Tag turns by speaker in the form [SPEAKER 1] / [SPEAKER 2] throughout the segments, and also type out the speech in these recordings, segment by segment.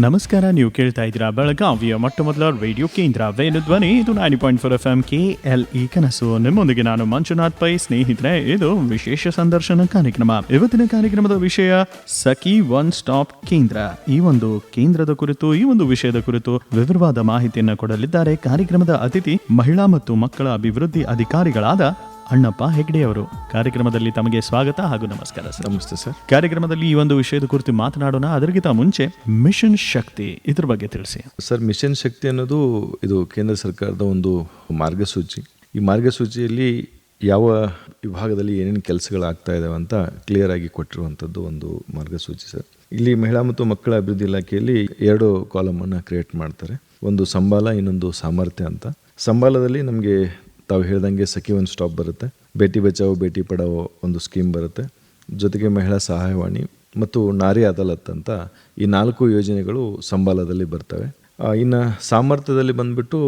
[SPEAKER 1] ನಮಸ್ಕಾರ, ನೀವು ಕೇಳ್ತಾ ಇದ್ದೀರಾ ಬೆಳಗಾವಿಯ ಮೊಟ್ಟ ಮೊದಲ ರೇಡಿಯೋ ಕೇಂದ್ರ ವೇಣುಧ್ವನಿ. ಇದು 90.4 FM KLE ಕನಸು. ನಿಮ್ಮೊಂದಿಗೆ ನಾನು ಮಂಜುನಾಥ್ ಪೈ. ಸ್ನೇಹಿತರೆ, ಇದು ವಿಶೇಷ ಸಂದರ್ಶನ ಕಾರ್ಯಕ್ರಮ. ಇವತ್ತಿನ ಕಾರ್ಯಕ್ರಮದ ವಿಷಯ ಸಖಿ ಒನ್ ಸ್ಟಾಪ್ ಕೇಂದ್ರ. ಈ ಒಂದು ಕೇಂದ್ರದ ಕುರಿತು, ಈ ಒಂದು ವಿಷಯದ ಕುರಿತು ವಿವರವಾದ ಮಾಹಿತಿಯನ್ನು ಕೊಡಲಿದ್ದಾರೆ ಕಾರ್ಯಕ್ರಮದ ಅತಿಥಿ, ಮಹಿಳಾ ಮತ್ತು ಮಕ್ಕಳ ಅಭಿವೃದ್ಧಿ ಅಧಿಕಾರಿಗಳಾದ ಅಣ್ಣಪ್ಪ ಹೆಗ್ಡೆ ಅವರು. ಕಾರ್ಯಕ್ರಮದಲ್ಲಿ ತಮಗೆ ಸ್ವಾಗತ ಹಾಗೂ ನಮಸ್ಕಾರ ಸರ್.
[SPEAKER 2] ನಮಸ್ತೆ ಸರ್.
[SPEAKER 1] ಕಾರ್ಯಕ್ರಮದಲ್ಲಿ ಈ ಒಂದು ವಿಷಯದ ಕುರಿತು ಮಾತನಾಡೋಣ. ಅದಕ್ಕಿಂತ ಮುಂಚೆ ಮಿಷನ್ ಶಕ್ತಿ ಇದ್ರ ಬಗ್ಗೆ ತಿಳಿಸಿ
[SPEAKER 2] ಸರ್. ಮಿಷನ್ ಶಕ್ತಿ ಅನ್ನೋದು ಇದು ಕೇಂದ್ರ ಸರ್ಕಾರದ ಒಂದು ಮಾರ್ಗಸೂಚಿ. ಈ ಮಾರ್ಗಸೂಚಿಯಲ್ಲಿ ಯಾವ ವಿಭಾಗದಲ್ಲಿ ಏನೇನು ಕೆಲಸಗಳಾಗ್ತಾ ಇದಾವೆ ಅಂತ ಕ್ಲಿಯರ್ ಆಗಿ ಕೊಟ್ಟಿರುವಂಥದ್ದು ಒಂದು ಮಾರ್ಗಸೂಚಿ ಸರ್. ಇಲ್ಲಿ ಮಹಿಳಾ ಮತ್ತು ಮಕ್ಕಳ ಅಭಿವೃದ್ಧಿ ಇಲಾಖೆಯಲ್ಲಿ 2 ಕಾಲಮನ್ನು ಕ್ರಿಯೇಟ್ ಮಾಡ್ತಾರೆ. ಒಂದು ಸಂಬಾಲ, ಇನ್ನೊಂದು ಸಾಮರ್ಥ್ಯ ಅಂತ. ಸಂಬಾಲದಲ್ಲಿ ನಮಗೆ ತಾವು ಹೇಳ್ದಂಗೆ ಸಖಿ ಒನ್ ಸ್ಟಾಪ್ ಬರುತ್ತೆ, ಬೇಟಿ ಬಚಾವೋ ಬೇಟಿ ಪಡಾವೋ ಒಂದು ಸ್ಕೀಮ್ ಬರುತ್ತೆ, ಜೊತೆಗೆ ಮಹಿಳಾ ಸಹಾಯವಾಣಿ ಮತ್ತು ನಾರಿ ಅದಾಲತ್ ಅಂತ ಈ 4 ಯೋಜನೆಗಳು ಸಂಬಾಲದಲ್ಲಿ ಬರ್ತವೆ. ಇನ್ನು ಸಾಮರ್ಥ್ಯದಲ್ಲಿ ಬಂದ್ಬಿಟ್ಟು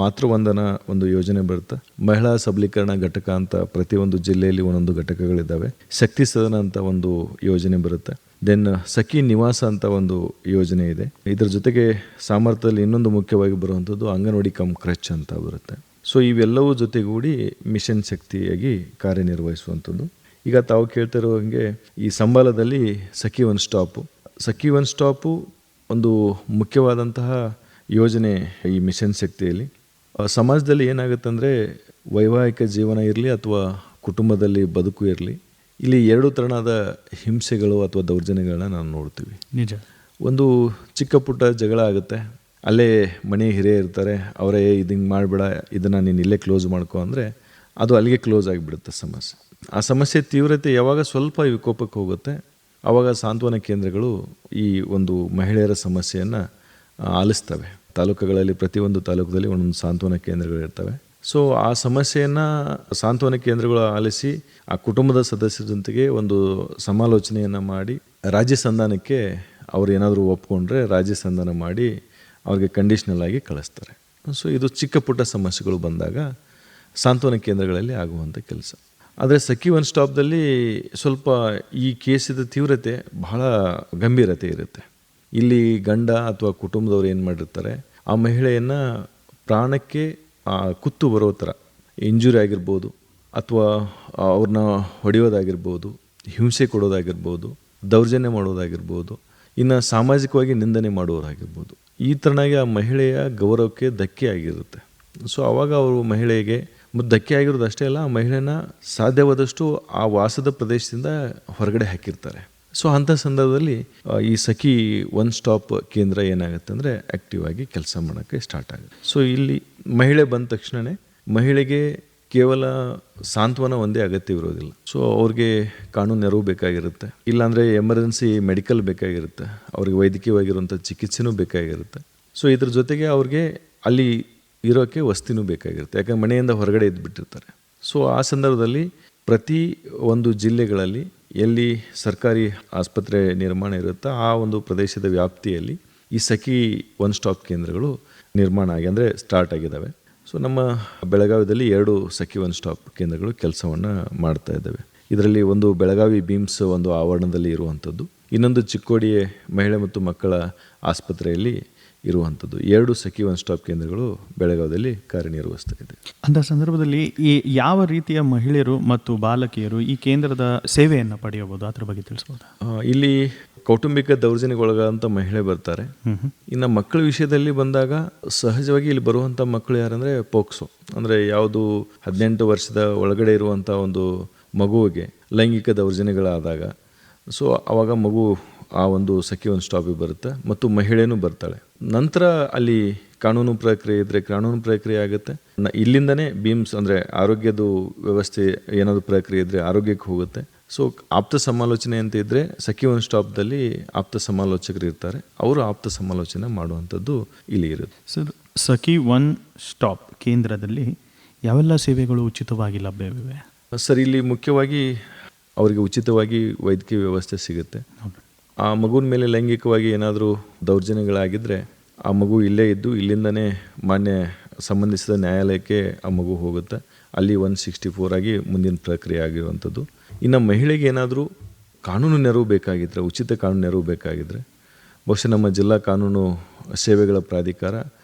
[SPEAKER 2] ಮಾತೃವಂದನ ಒಂದು ಯೋಜನೆ ಬರುತ್ತೆ, ಮಹಿಳಾ ಸಬಲೀಕರಣ ಘಟಕ ಅಂತ ಪ್ರತಿಯೊಂದು ಜಿಲ್ಲೆಯಲ್ಲಿ ಒಂದೊಂದು ಘಟಕಗಳಿದ್ದಾವೆ, ಶಕ್ತಿ ಸದನ ಅಂತ ಒಂದು ಯೋಜನೆ ಬರುತ್ತೆ, ದೆನ್ ಸಖಿ ನಿವಾಸ ಅಂತ ಒಂದು ಯೋಜನೆ ಇದೆ. ಇದರ ಜೊತೆಗೆ ಸಾಮರ್ಥ್ಯದಲ್ಲಿ ಇನ್ನೊಂದು ಮುಖ್ಯವಾಗಿ ಬರುವಂಥದ್ದು ಅಂಗನವಾಡಿ ಕಮ್ ಕ್ರಚ್ ಅಂತ ಬರುತ್ತೆ. ಸೊ ಇವೆಲ್ಲವೂ ಜೊತೆಗೂಡಿ ಮಿಷನ್ ಶಕ್ತಿಯಾಗಿ ಕಾರ್ಯನಿರ್ವಹಿಸುವಂಥದ್ದು. ಈಗ ತಾವು ಕೇಳ್ತಿರೋ ಹಾಗೆ ಈ ಸಂಬಾಲದಲ್ಲಿ ಸಖಿ ಒನ್ ಸ್ಟಾಪು ಒಂದು ಮುಖ್ಯವಾದಂತಹ ಯೋಜನೆ. ಈ ಮಿಷನ್ ಶಕ್ತಿಯಲ್ಲಿ ಸಮಾಜದಲ್ಲಿ ಏನಾಗುತ್ತೆ ಅಂದರೆ, ವೈವಾಹಿಕ ಜೀವನ ಇರಲಿ ಅಥವಾ ಕುಟುಂಬದಲ್ಲಿ ಬದುಕು ಇರಲಿ, ಇಲ್ಲಿ 2 ಥರದ ಹಿಂಸೆಗಳು ಅಥವಾ ದೌರ್ಜನ್ಯಗಳನ್ನ ನಾವು ನೋಡ್ತೀವಿ.
[SPEAKER 1] ನಿಜ.
[SPEAKER 2] ಒಂದು ಚಿಕ್ಕ ಪುಟ್ಟ ಜಗಳ ಆಗುತ್ತೆ, ಅಲ್ಲೇ ಮನೆ ಹಿರಿಯ ಇರ್ತಾರೆ, ಅವರೇ ಹಿಂಗೆ ಮಾಡಬೇಡ, ಇದನ್ನು ನೀನು ಇಲ್ಲೇ ಕ್ಲೋಸ್ ಮಾಡ್ಕೊ ಅಂದರೆ ಅದು ಅಲ್ಲಿಗೆ ಕ್ಲೋಸ್ ಆಗಿಬಿಡುತ್ತೆ ಸಮಸ್ಯೆ. ಆ ಸಮಸ್ಯೆ ತೀವ್ರತೆ ಯಾವಾಗ ಸ್ವಲ್ಪ ವಿಕೋಪಕ್ಕೆ ಹೋಗುತ್ತೆ, ಆವಾಗ ಸಾಂತ್ವನ ಕೇಂದ್ರಗಳು ಈ ಒಂದು ಮಹಿಳೆಯರ ಸಮಸ್ಯೆಯನ್ನು ಆಲಿಸ್ತವೆ. ತಾಲೂಕುಗಳಲ್ಲಿ ಪ್ರತಿಯೊಂದು ತಾಲೂಕಲ್ಲಿ ಒಂದೊಂದು ಸಾಂತ್ವನ ಕೇಂದ್ರಗಳಿರ್ತವೆ. ಸೊ ಆ ಸಮಸ್ಯೆಯನ್ನು ಸಾಂತ್ವನ ಕೇಂದ್ರಗಳು ಆಲಿಸಿ ಆ ಕುಟುಂಬದ ಸದಸ್ಯರ ಜೊತೆಗೆ ಒಂದು ಸಮಾಲೋಚನೆಯನ್ನು ಮಾಡಿ ರಾಜ್ಯ ಸಂಧಾನಕ್ಕೆ ಅವ್ರು ಏನಾದರೂ ಒಪ್ಕೊಂಡ್ರೆ ರಾಜ್ಯ ಸಂಧಾನ ಮಾಡಿ ಅವ್ರಿಗೆ ಕಂಡೀಷ್ನಲ್ ಆಗಿ ಕಳಿಸ್ತಾರೆ. ಸೊ ಇದು ಚಿಕ್ಕ ಪುಟ್ಟ ಸಮಸ್ಯೆಗಳು ಬಂದಾಗ ಸಾಂತ್ವನ ಕೇಂದ್ರಗಳಲ್ಲಿ ಆಗುವಂಥ ಕೆಲಸ. ಆದರೆ ಸಖಿ ಒನ್ ಸ್ಟಾಪ್ದಲ್ಲಿ ಸ್ವಲ್ಪ ಈ ಕೇಸಿದ ತೀವ್ರತೆ ಬಹಳ ಗಂಭೀರತೆ ಇರುತ್ತೆ. ಇಲ್ಲಿ ಗಂಡ ಅಥವಾ ಕುಟುಂಬದವ್ರು ಏನು ಮಾಡಿರ್ತಾರೆ, ಆ ಮಹಿಳೆಯನ್ನು ಪ್ರಾಣಕ್ಕೆ ಕುತ್ತು ಬರೋ ಥರ ಇಂಜುರಿ ಆಗಿರ್ಬೋದು, ಅಥವಾ ಅವ್ರನ್ನ ಹೊಡೆಯೋದಾಗಿರ್ಬೋದು, ಹಿಂಸೆ ಕೊಡೋದಾಗಿರ್ಬೋದು, ದೌರ್ಜನ್ಯ ಮಾಡೋದಾಗಿರ್ಬೋದು, ಇನ್ನು ಸಾಮಾಜಿಕವಾಗಿ ನಿಂದನೆ ಮಾಡೋರಾಗಿರ್ಬೋದು, ಈ ಥರನಾಗಿ ಆ ಮಹಿಳೆಯ ಗೌರವಕ್ಕೆ ಧಕ್ಕೆ ಆಗಿರುತ್ತೆ. ಸೊ ಆವಾಗ ಅವರು ಮಹಿಳೆಗೆ ಧಕ್ಕೆ ಆಗಿರೋದು ಅಷ್ಟೇ ಅಲ್ಲ, ಆ ಮಹಿಳೆನ ಸಾಧ್ಯವಾದಷ್ಟು ಆ ವಾಸದ ಪ್ರದೇಶದಿಂದ ಹೊರಗಡೆ ಹಾಕಿರ್ತಾರೆ. ಸೊ ಅಂಥ ಸಂದರ್ಭದಲ್ಲಿ ಈ ಸಖಿ ಒನ್ ಸ್ಟಾಪ್ ಕೇಂದ್ರ ಏನಾಗುತ್ತೆ ಅಂದರೆ ಆ್ಯಕ್ಟಿವ್ ಆಗಿ ಕೆಲಸ ಮಾಡೋಕ್ಕೆ ಸ್ಟಾರ್ಟ್ ಆಗುತ್ತೆ. ಸೊ ಇಲ್ಲಿ ಮಹಿಳೆ ಬಂದ ತಕ್ಷಣವೇ ಮಹಿಳೆಗೆ ಕೇವಲ ಸಾಂತ್ವನ ಒಂದೇ ಅಗತ್ಯವಿರೋದಿಲ್ಲ. ಸೊ ಅವ್ರಿಗೆ ಕಾನೂನು ನೆರವು ಬೇಕಾಗಿರುತ್ತೆ, ಇಲ್ಲಾಂದರೆ ಎಮರ್ಜೆನ್ಸಿ ಮೆಡಿಕಲ್ ಬೇಕಾಗಿರುತ್ತೆ, ಅವ್ರಿಗೆ ವೈದ್ಯಕೀಯವಾಗಿರುವಂಥ ಚಿಕಿತ್ಸೆನೂ ಬೇಕಾಗಿರುತ್ತೆ. ಸೊ ಇದ್ರ ಜೊತೆಗೆ ಅವ್ರಿಗೆ ಅಲ್ಲಿ ಇರೋಕ್ಕೆ ವಸತಿನೂ ಬೇಕಾಗಿರುತ್ತೆ, ಯಾಕಂದ್ರೆ ಮನೆಯಿಂದ ಹೊರಗಡೆ ಇದ್ದುಬಿಟ್ಟಿರ್ತಾರೆ. ಸೊ ಆ ಸಂದರ್ಭದಲ್ಲಿ ಪ್ರತಿ ಒಂದು ಜಿಲ್ಲೆಗಳಲ್ಲಿ ಎಲ್ಲಿ ಸರ್ಕಾರಿ ಆಸ್ಪತ್ರೆ ನಿರ್ಮಾಣ ಇರುತ್ತೋ ಆ ಒಂದು ಪ್ರದೇಶದ ವ್ಯಾಪ್ತಿಯಲ್ಲಿ ಈ ಸಖಿ ಒನ್ ಸ್ಟಾಪ್ ಕೇಂದ್ರಗಳು ನಿರ್ಮಾಣ ಆಗಿ ಅಂದರೆ ಸ್ಟಾರ್ಟ್ ಆಗಿದ್ದಾವೆ. ಸೊ ನಮ್ಮ ಬೆಳಗಾವಿಯಲ್ಲಿ 2 ಸಖಿ ಒನ್ ಸ್ಟಾಪ್ ಕೇಂದ್ರಗಳು ಕೆಲಸವನ್ನು ಮಾಡ್ತಾ ಇದ್ದಾವೆ. ಇದರಲ್ಲಿ ಒಂದು ಬೆಳಗಾವಿ ಬೀಮ್ಸ್ ಒಂದು ಆವರಣದಲ್ಲಿ ಇರುವಂಥದ್ದು, ಇನ್ನೊಂದು ಚಿಕ್ಕೋಡಿ ಮಹಿಳೆ ಮತ್ತು ಮಕ್ಕಳ ಆಸ್ಪತ್ರೆಯಲ್ಲಿ ಇರುವಂಥದ್ದು. 2 ಸಖಿ ಒನ್ ಸ್ಟಾಪ್ ಕೇಂದ್ರಗಳು ಬೆಳಗಾವಿಯಲ್ಲಿ ಕಾರ್ಯನಿರ್ವಹಿಸ್ತಾ ಇದೆ.
[SPEAKER 1] ಅಂಥ ಸಂದರ್ಭದಲ್ಲಿ ಈ ಯಾವ ರೀತಿಯ ಮಹಿಳೆಯರು ಮತ್ತು ಬಾಲಕಿಯರು ಈ ಕೇಂದ್ರದ ಸೇವೆಯನ್ನು ಪಡೆಯಬಹುದು, ಅದ್ರ ಬಗ್ಗೆ ತಿಳಿಸ್ಬೋದು?
[SPEAKER 2] ಇಲ್ಲಿ ಕೌಟುಂಬಿಕ ದೌರ್ಜನ್ಯಗೊಳಗಾದಂಥ ಮಹಿಳೆ ಬರ್ತಾರೆ. ಇನ್ನು ಮಕ್ಕಳ ವಿಷಯದಲ್ಲಿ ಬಂದಾಗ ಸಹಜವಾಗಿ ಇಲ್ಲಿ ಬರುವಂಥ ಮಕ್ಕಳು ಯಾರಂದರೆ ಪೋಕ್ಸೋ, ಅಂದರೆ ಯಾವುದು 18 ವರ್ಷದ ಒಳಗಡೆ ಇರುವಂಥ ಒಂದು ಮಗುವಿಗೆ ಲೈಂಗಿಕ ದೌರ್ಜನ್ಯಗಳಾದಾಗ, ಸೊ ಆವಾಗ ಮಗು ಆ ಒಂದು ಸಖಿ ಒನ್ ಸ್ಟಾಪಿಗೆ ಬರುತ್ತೆ ಮತ್ತು ಮಹಿಳೆನೂ ಬರ್ತಾಳೆ. ನಂತರ ಅಲ್ಲಿ ಕಾನೂನು ಪ್ರಕ್ರಿಯೆ ಇದ್ದರೆ ಕಾನೂನು ಪ್ರಕ್ರಿಯೆ ಆಗುತ್ತೆ. ಇಲ್ಲಿಂದನೇ ಬೀಮ್ಸ್ ಅಂದರೆ ಆರೋಗ್ಯದ ವ್ಯವಸ್ಥೆ ಏನಾದರೂ ಪ್ರಕ್ರಿಯೆ ಇದ್ದರೆ ಆರೋಗ್ಯಕ್ಕೆ ಹೋಗುತ್ತೆ. ಸೊ ಆಪ್ತ ಸಮಾಲೋಚನೆ ಅಂತ ಇದ್ದರೆ ಸಖಿ ಒನ್ ಸ್ಟಾಪ್ದಲ್ಲಿ ಆಪ್ತ ಸಮಾಲೋಚಕರು ಇರ್ತಾರೆ, ಅವರು ಆಪ್ತ ಸಮಾಲೋಚನೆ ಮಾಡುವಂಥದ್ದು ಇಲ್ಲಿ ಇರುತ್ತೆ.
[SPEAKER 1] ಸರ್, ಸಖಿ ಒನ್ ಸ್ಟಾಪ್ ಕೇಂದ್ರದಲ್ಲಿ ಯಾವೆಲ್ಲ ಸೇವೆಗಳು ಉಚಿತವಾಗಿ ಲಭ್ಯವಿವೆ?
[SPEAKER 2] ಸರ್, ಇಲ್ಲಿ ಮುಖ್ಯವಾಗಿ ಅವರಿಗೆ ಉಚಿತವಾಗಿ ವೈದ್ಯಕೀಯ ವ್ಯವಸ್ಥೆ ಸಿಗುತ್ತೆ. ಆ ಮಗುವಿನ ಮೇಲೆ ಲೈಂಗಿಕವಾಗಿ ಏನಾದರೂ ದೌರ್ಜನ್ಯಗಳಾಗಿದ್ದರೆ ಆ ಮಗು ಇಲ್ಲೇ ಇದ್ದು ಇಲ್ಲಿಂದನೇ ಮಾನ್ಯ ಸಂಬಂಧಿಸಿದ ನ್ಯಾಯಾಲಯಕ್ಕೆ ಆ ಮಗು ಹೋಗುತ್ತೆ, ಅಲ್ಲಿ 164 ಆಗಿ ಮುಂದಿನ ಪ್ರಕ್ರಿಯೆ ಆಗಿರುವಂಥದ್ದು. ಇನ್ನು ಮಹಿಳೆಗೆ ಏನಾದರೂ ಕಾನೂನು ನೆರವು ಬೇಕಾಗಿದ್ದರೆ, ಉಚಿತ ಕಾನೂನು ನೆರವು ಬೇಕಾಗಿದ್ದರೆ ಬಹುಶಃ ನಮ್ಮ ಜಿಲ್ಲಾ ಕಾನೂನು ಸೇವೆಗಳ ಪ್ರಾಧಿಕಾರ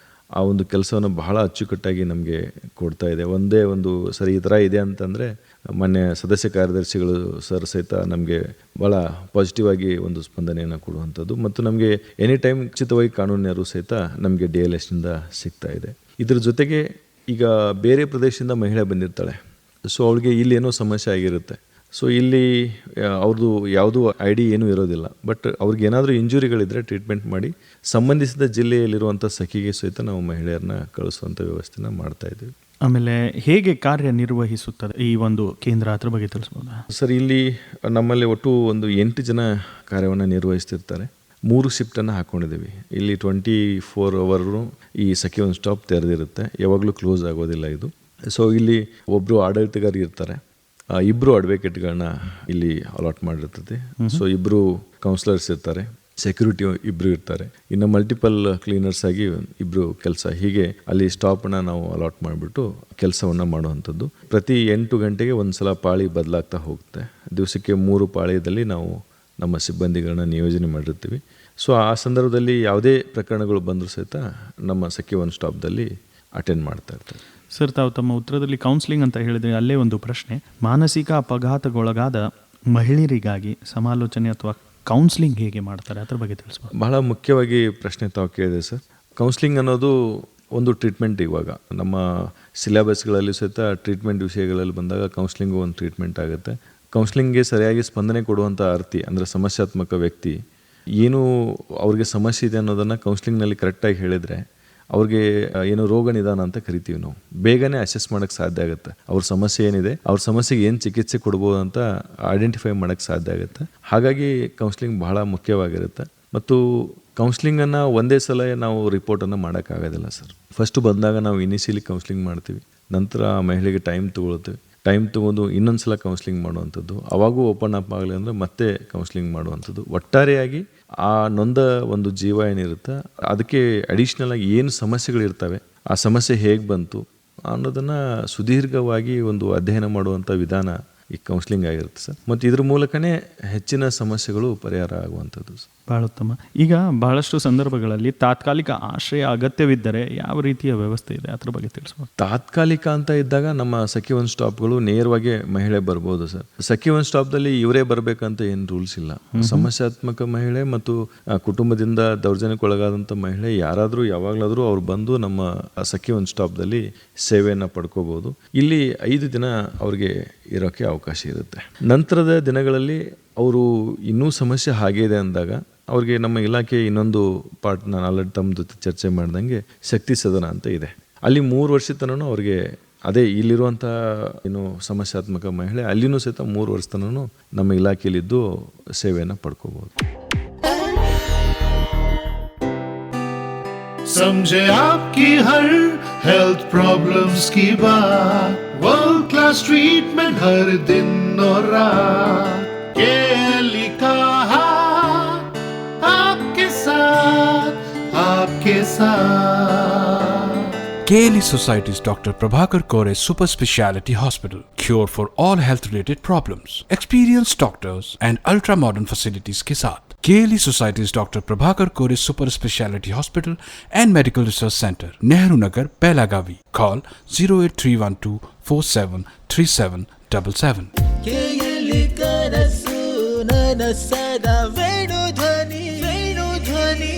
[SPEAKER 2] ಆ ಒಂದು ಕೆಲಸವನ್ನು ಬಹಳ ಅಚ್ಚುಕಟ್ಟಾಗಿ ನಮಗೆ ಕೊಡ್ತಾ ಇದೆ. ಒಂದೇ ಒಂದು ಸರಿ ಈ ಥರ ಇದೆ ಅಂತಂದರೆ ಮೊನ್ನೆ ಸದಸ್ಯ ಕಾರ್ಯದರ್ಶಿಗಳು ಸರ್ ಸಹಿತ ನಮಗೆ ಭಾಳ ಪಾಸಿಟಿವ್ ಆಗಿ ಒಂದು ಸ್ಪಂದನೆಯನ್ನು ಕೊಡುವಂಥದ್ದು ಮತ್ತು ನಮಗೆ ಎನಿ ಟೈಮ್ ಉಚಿತವಾಗಿ ಕಾನೂನು ನೆರವು ಸಹಿತ ನಮಗೆ DLSನಿಂದ ಸಿಗ್ತಾ ಇದೆ. ಇದ್ರ ಜೊತೆಗೆ ಈಗ ಬೇರೆ ಪ್ರದೇಶದಿಂದ ಮಹಿಳೆ ಬಂದಿರ್ತಾಳೆ, ಸೊ ಅವಳಿಗೆ ಇಲ್ಲಿ ಏನೋ ಸಮಸ್ಯೆ ಆಗಿರುತ್ತೆ. ಸೊ ಇಲ್ಲಿ ಅವ್ರದ್ದು ಯಾವುದೂ ID ಏನೂ ಇರೋದಿಲ್ಲ, ಬಟ್ ಅವ್ರಿಗೆ ಏನಾದರೂ ಇಂಜುರಿಗಳಿದ್ದರೆ ಟ್ರೀಟ್ಮೆಂಟ್ ಮಾಡಿ ಸಂಬಂಧಿಸಿದ ಜಿಲ್ಲೆಯಲ್ಲಿರುವಂಥ ಸಖಿಗೆ ಸಹಿತ ನಾವು ಮಹಿಳೆಯರನ್ನ ಕಳಿಸುವಂಥ ವ್ಯವಸ್ಥೆನ ಮಾಡ್ತಾಯಿದ್ದೀವಿ.
[SPEAKER 1] ಆಮೇಲೆ ಹೇಗೆ ಕಾರ್ಯನಿರ್ವಹಿಸುತ್ತದೆ ಈ ಒಂದು ಕೇಂದ್ರ, ಅದ್ರ ಬಗ್ಗೆ ತಿಳಿಸ್ಬೋದಾ
[SPEAKER 2] ಸರ್? ಇಲ್ಲಿ ನಮ್ಮಲ್ಲಿ ಒಟ್ಟು ಒಂದು 8 ಜನ ಕಾರ್ಯವನ್ನು ನಿರ್ವಹಿಸ್ತಿರ್ತಾರೆ. 3 ಶಿಫ್ಟನ್ನು ಹಾಕ್ಕೊಂಡಿದ್ದೀವಿ. ಇಲ್ಲಿ 24 ಅವರ್ನು ಈ ಸಖಿ ಒನ್ ಸ್ಟಾಪ್ ತೆರೆದಿರುತ್ತೆ, ಯಾವಾಗಲೂ ಕ್ಲೋಸ್ ಆಗೋದಿಲ್ಲ ಇದು. ಸೊ ಇಲ್ಲಿ ಒಬ್ಬರು ಆಡಳಿತಗಾರ ಇರ್ತಾರೆ, 2 ಅಡ್ವೊಕೇಟ್ಗಳನ್ನ ಇಲ್ಲಿ ಅಲಾಟ್ ಮಾಡಿರ್ತದೆ. ಸೊ 2 ಕೌನ್ಸಿಲರ್ಸ್ ಇರ್ತಾರೆ, ಸೆಕ್ಯೂರಿಟಿ 2 ಇರ್ತಾರೆ, ಇನ್ನು ಮಲ್ಟಿಪಲ್ ಕ್ಲೀನರ್ಸ್ ಆಗಿ 2 ಕೆಲಸ. ಹೀಗೆ ಅಲ್ಲಿ ಸ್ಟಾಪ್ನ ನಾವು ಅಲಾಟ್ ಮಾಡಿಬಿಟ್ಟು ಕೆಲಸವನ್ನು ಮಾಡುವಂಥದ್ದು. ಪ್ರತಿ 8 ಗಂಟೆಗೆ ಒಂದು ಸಲ ಪಾಳಿ ಬದಲಾಗ್ತಾ ಹೋಗುತ್ತೆ. ದಿವಸಕ್ಕೆ 3 ಪಾಳ್ಯದಲ್ಲಿ ನಾವು ನಮ್ಮ ಸಿಬ್ಬಂದಿಗಳನ್ನ ನಿಯೋಜನೆ ಮಾಡಿರ್ತೀವಿ. ಸೊ ಆ ಸಂದರ್ಭದಲ್ಲಿ ಯಾವುದೇ ಪ್ರಕರಣಗಳು ಬಂದರೂ ಸಹಿತ ನಮ್ಮ ಸಖಿ ಒನ್ ಸ್ಟಾಪ್ದಲ್ಲಿ ಅಟೆಂಡ್ ಮಾಡ್ತಾ ಇರ್ತಾರೆ.
[SPEAKER 1] ಸರ್, ತಾವು ತಮ್ಮ ಉತ್ತರದಲ್ಲಿ ಕೌನ್ಸಿಲಿಂಗ್ ಅಂತ ಹೇಳಿದ್ರೆ ಅಲ್ಲೇ ಒಂದು ಪ್ರಶ್ನೆ, ಮಾನಸಿಕ ಅಪಘಾತಗೊಳಗಾದ ಮಹಿಳೆಯರಿಗಾಗಿ ಸಮಾಲೋಚನೆ ಅಥವಾ ಕೌನ್ಸಿಲಿಂಗ್ ಹೇಗೆ ಮಾಡ್ತಾರೆ, ಅದ್ರ ಬಗ್ಗೆ ತಿಳಿಸ್ಬೋದು.
[SPEAKER 2] ಬಹಳ ಮುಖ್ಯವಾಗಿ ಪ್ರಶ್ನೆ ತಾವು ಕೇಳಿದೆ ಸರ್. ಕೌನ್ಸಿಲಿಂಗ್ ಅನ್ನೋದು ಒಂದು ಟ್ರೀಟ್ಮೆಂಟ್. ಇವಾಗ ನಮ್ಮ ಸಿಲೆಬಸ್ಗಳಲ್ಲಿ ಸಹಿತ ಟ್ರೀಟ್ಮೆಂಟ್ ವಿಷಯಗಳಲ್ಲಿ ಬಂದಾಗ ಕೌನ್ಸಿಲಿಂಗು ಒಂದು ಟ್ರೀಟ್ಮೆಂಟ್ ಆಗುತ್ತೆ. ಕೌನ್ಸಿಲಿಂಗ್ಗೆ ಸರಿಯಾಗಿ ಸ್ಪಂದನೆ ಕೊಡುವಂಥ ಅರ್ಥಿ ಅಂದರೆ ಸಮಸ್ಯಾತ್ಮಕ ವ್ಯಕ್ತಿ ಏನು ಅವ್ರಿಗೆ ಸಮಸ್ಯೆ ಇದೆ ಅನ್ನೋದನ್ನು ಕೌನ್ಸಿಲಿಂಗ್ನಲ್ಲಿ ಕರೆಕ್ಟಾಗಿ ಹೇಳಿದರೆ ಅವ್ರಿಗೆ ಏನು ರೋಗ ನಿದಾನ ಅಂತ ಕರಿತೀವಿ ನಾವು, ಬೇಗನೆ ಅಸೆಸ್ ಮಾಡೋಕ್ಕೆ ಸಾಧ್ಯ ಆಗುತ್ತೆ. ಅವ್ರ ಸಮಸ್ಯೆ ಏನಿದೆ, ಅವ್ರ ಸಮಸ್ಯೆಗೆ ಏನು ಚಿಕಿತ್ಸೆ ಕೊಡ್ಬೋದು ಅಂತ ಐಡೆಂಟಿಫೈ ಮಾಡೋಕ್ಕೆ ಸಾಧ್ಯ ಆಗುತ್ತೆ. ಹಾಗಾಗಿ ಕೌನ್ಸಿಲಿಂಗ್ ಬಹಳ ಮುಖ್ಯವಾಗಿರುತ್ತೆ. ಮತ್ತು ಕೌನ್ಸಿಲಿಂಗನ್ನು ಒಂದೇ ಸಲ ನಾವು ರಿಪೋರ್ಟನ್ನು ಮಾಡೋಕ್ಕಾಗೋದಿಲ್ಲ ಸರ್. ಫಸ್ಟು ಬಂದಾಗ ನಾವು ಇನಿಷಿಯಲಿ ಕೌನ್ಸಿಲಿಂಗ್ ಮಾಡ್ತೀವಿ, ನಂತರ ಮಹಿಳೆಗೆ ಟೈಮ್ ತೊಗೊಳ್ತೀವಿ. ಟೈಮ್ ತೊಗೊಂಡು ಇನ್ನೊಂದು ಸಲ ಕೌನ್ಸಿಲಿಂಗ್ ಮಾಡುವಂಥದ್ದು, ಅವಾಗೂ ಓಪನ್ ಅಪ್ ಆಗಲಿ ಅಂದರೆ ಮತ್ತೆ ಕೌನ್ಸಿಲಿಂಗ್ ಮಾಡುವಂಥದ್ದು. ಒಟ್ಟಾರೆಯಾಗಿ ಆ ನೊಂದ ಒಂದು ಜೀವ ಏನಿರುತ್ತೆ ಅದಕ್ಕೆ ಅಡಿಷ್ನಲ್ ಆಗಿ ಏನು ಸಮಸ್ಯೆಗಳಿರ್ತವೆ, ಆ ಸಮಸ್ಯೆ ಹೇಗೆ ಬಂತು ಅನ್ನೋದನ್ನು ಸುದೀರ್ಘವಾಗಿ ಒಂದು ಅಧ್ಯಯನ ಮಾಡುವಂಥ ವಿಧಾನ ಈ ಕೌನ್ಸಿಲಿಂಗ್ ಆಗಿರುತ್ತೆ ಸರ್. ಮತ್ತು ಇದ್ರ ಮೂಲಕನೇ ಹೆಚ್ಚಿನ ಸಮಸ್ಯೆಗಳು ಪರಿಹಾರ ಆಗುವಂಥದ್ದು.
[SPEAKER 1] ಭಾಳ ಉತ್ತಮ. ಈಗ ಬಹಳಷ್ಟು ಸಂದರ್ಭಗಳಲ್ಲಿ ತಾತ್ಕಾಲಿಕ ಆಶ್ರಯ ಅಗತ್ಯವಿದ್ದರೆ ಯಾವ ರೀತಿಯ ವ್ಯವಸ್ಥೆ ಇದೆ, ಅದ್ರ ಬಗ್ಗೆ ತಿಳಿಸ್ಬೋದು.
[SPEAKER 2] ತಾತ್ಕಾಲಿಕ ಅಂತ ಇದ್ದಾಗ ನಮ್ಮ ಸಖಿ ಒನ್ ಸ್ಟಾಪ್ಗಳು ನೇರವಾಗಿ ಮಹಿಳೆ ಬರ್ಬೋದು ಸರ್. ಸಖಿ ಒನ್ ಸ್ಟಾಪ್ದಲ್ಲಿ ಇವರೇ ಬರಬೇಕಂತ ಏನು ರೂಲ್ಸ್ ಇಲ್ಲ. ಸಮಸ್ಯಾತ್ಮಕ ಮಹಿಳೆ ಮತ್ತು ಕುಟುಂಬದಿಂದ ದೌರ್ಜನ್ಯಕ್ಕೊಳಗಾದಂಥ ಮಹಿಳೆ ಯಾರಾದರೂ ಯಾವಾಗಲಾದರೂ ಅವ್ರು ಬಂದು ನಮ್ಮ ಸಖಿ ಒನ್ ಸ್ಟಾಪ್ದಲ್ಲಿ ಸೇವೆಯನ್ನು ಪಡ್ಕೋಬೋದು. ಇಲ್ಲಿ 5 ದಿನ ಅವ್ರಿಗೆ ಇರೋಕ್ಕೆ ಅವಕಾಶ ಇರುತ್ತೆ. ನಂತರದ ದಿನಗಳಲ್ಲಿ ಅವರು ಇನ್ನೂ ಸಮಸ್ಯೆ ಹಾಗೇ ಇದೆ ಅಂದಾಗ ಅವ್ರಿಗೆ ನಮ್ಮ ಇಲಾಖೆ ಇನ್ನೊಂದು ಪಾರ್ಟ್, ನಾನು ಆಲ್ರೆಡಿ ತಮ್ಮ ಜೊತೆ ಚರ್ಚೆ ಮಾಡ್ದಂಗೆ ಶಕ್ತಿ ಸದನ ಅಂತ ಇದೆ. ಅಲ್ಲಿ 3 ವರ್ಷದ ತನಕ ಅವ್ರಿಗೆ ಅದೇ ಇಲ್ಲಿರುವಂಥ ಏನು ಸಮಸ್ಯಾತ್ಮಕ ಮಹಿಳೆ ಅಲ್ಲಿನೂ ಸಹಿತ 3 ವರ್ಷ ತನಕ ನಮ್ಮ ಇಲಾಖೆಯಲ್ಲಿದ್ದು ಸೇವೆಯನ್ನು ಪಡ್ಕೋಬೋದು.
[SPEAKER 3] समझे आपकी हर हेल्थ प्रॉब्लम्स की बात, वर्ल्ड क्लास ट्रीटमेंट हर दिन और रात, केली का हाथ आपके साथ, आपके साथ.
[SPEAKER 4] KLE Society's Dr. Prabhakar Kore Super Speciality Hospital. Cure for all health related problems. Experienced doctors and ultra modern facilities के साथ. KLE Society's Dr. Prabhakar Kore Super Speciality Hospital and Medical Research Center, Nehru Nagar, Belagavi. Call 08312 473777.
[SPEAKER 5] KLE ಕನಸು ನನಸದ Venudhwani, Venudhwani.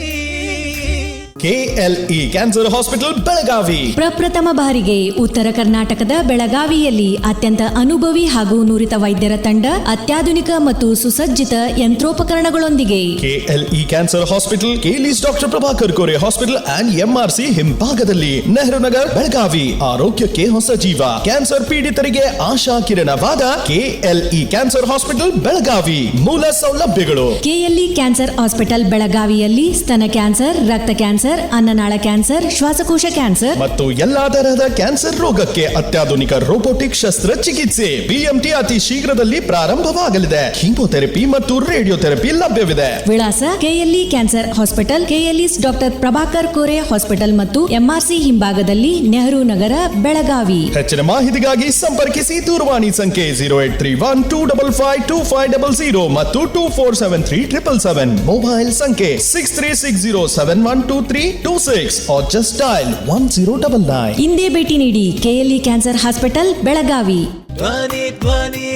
[SPEAKER 6] KLE cancer hospital Belagavi.
[SPEAKER 7] ಪ್ರಪ್ರಥಮ ಬಾರಿಗೆ ಉತ್ತರ ಕರ್ನಾಟಕದ ಬೆಳಗಾವಿಯಲ್ಲಿ ಅತ್ಯಂತ ಅನುಭವಿ ಹಾಗೂ ನುರಿತ ವೈದ್ಯರ ತಂಡ, ಅತ್ಯಾಧುನಿಕ ಮತ್ತು ಸುಸಜ್ಜಿತ ಯಂತ್ರೋಪಕರಣಗಳೊಂದಿಗೆ.
[SPEAKER 6] KLE cancer hospital, KLE's doctor Prabhakar Kore hospital and MRC ಹಿಂಭಾಗದಲ್ಲಿ, ನೆಹರು ನಗರ್, ಬೆಳಗಾವಿ. ಆರೋಗ್ಯಕ್ಕೆ ಹೊಸ ಜೀವ. ಕ್ಯಾನ್ಸರ್ ಪೀಡಿತರಿಗೆ ಆಶಾ ಕಿರಣವಾದ KLE ಕ್ಯಾನ್ಸರ್ ಹಾಸ್ಪಿಟಲ್ ಬೆಳಗಾವಿ. ಮೂಲ ಸೌಲಭ್ಯಗಳು:
[SPEAKER 7] KLE ಕ್ಯಾನ್ಸರ್ ಹಾಸ್ಪಿಟಲ್ ಬೆಳಗಾವಿಯಲ್ಲಿ ಸ್ತನ ಕ್ಯಾನ್ಸರ್, ರಕ್ತ ಕ್ಯಾನ್ಸರ್, ಕ್ಯಾನ್ಸರ್, ಅನ್ನನಾಳ ಕ್ಯಾನ್ಸರ್, ಶ್ವಾಸಕೋಶ ಕ್ಯಾನ್ಸರ್
[SPEAKER 6] ಮತ್ತು ಎಲ್ಲಾ ತರಹದ ಕ್ಯಾನ್ಸರ್ ರೋಗಕ್ಕೆ ಅತ್ಯಾಧುನಿಕ ರೋಬೋಟಿಕ್ ಶಸ್ತ್ರಚಿಕಿತ್ಸೆ BMT ಅತಿ ಶೀಘ್ರದಲ್ಲಿ ಪ್ರಾರಂಭವಾಗಲಿದೆ. ಕೀಮೋಥೆರಪಿ ಮತ್ತು ರೇಡಿಯೋಥೆರಪಿ ಲಭ್ಯವಿದೆ.
[SPEAKER 7] ವಿಳಾಸ KLE cancer hospital, KLE's doctor Prabhakar Kore hospital ಮತ್ತು MRC ಹಿಂಭಾಗದಲ್ಲಿ, ನೆಹರು ನಗರ, ಬೆಳಗಾವಿ.
[SPEAKER 6] ಹೆಚ್ಚಿನ ಮಾಹಿತಿಗಾಗಿ ಸಂಪರ್ಕಿಸಿ. ದೂರವಾಣಿ ಸಂಖ್ಯೆ 0831-255-2500 ಮತ್ತು 2473-777. ಮೊಬೈಲ್ ಸಂಖ್ಯೆ 6360712326 or just dial 1099.
[SPEAKER 7] ಇಂದೇ ಭೇಟಿ ನೀಡಿ KLE ಕ್ಯಾನ್ಸರ್ ಹಾಸ್ಪಿಟಲ್, ಬೆಳಗಾವಿ.
[SPEAKER 5] ಧ್ವನಿ ಧ್ವನಿ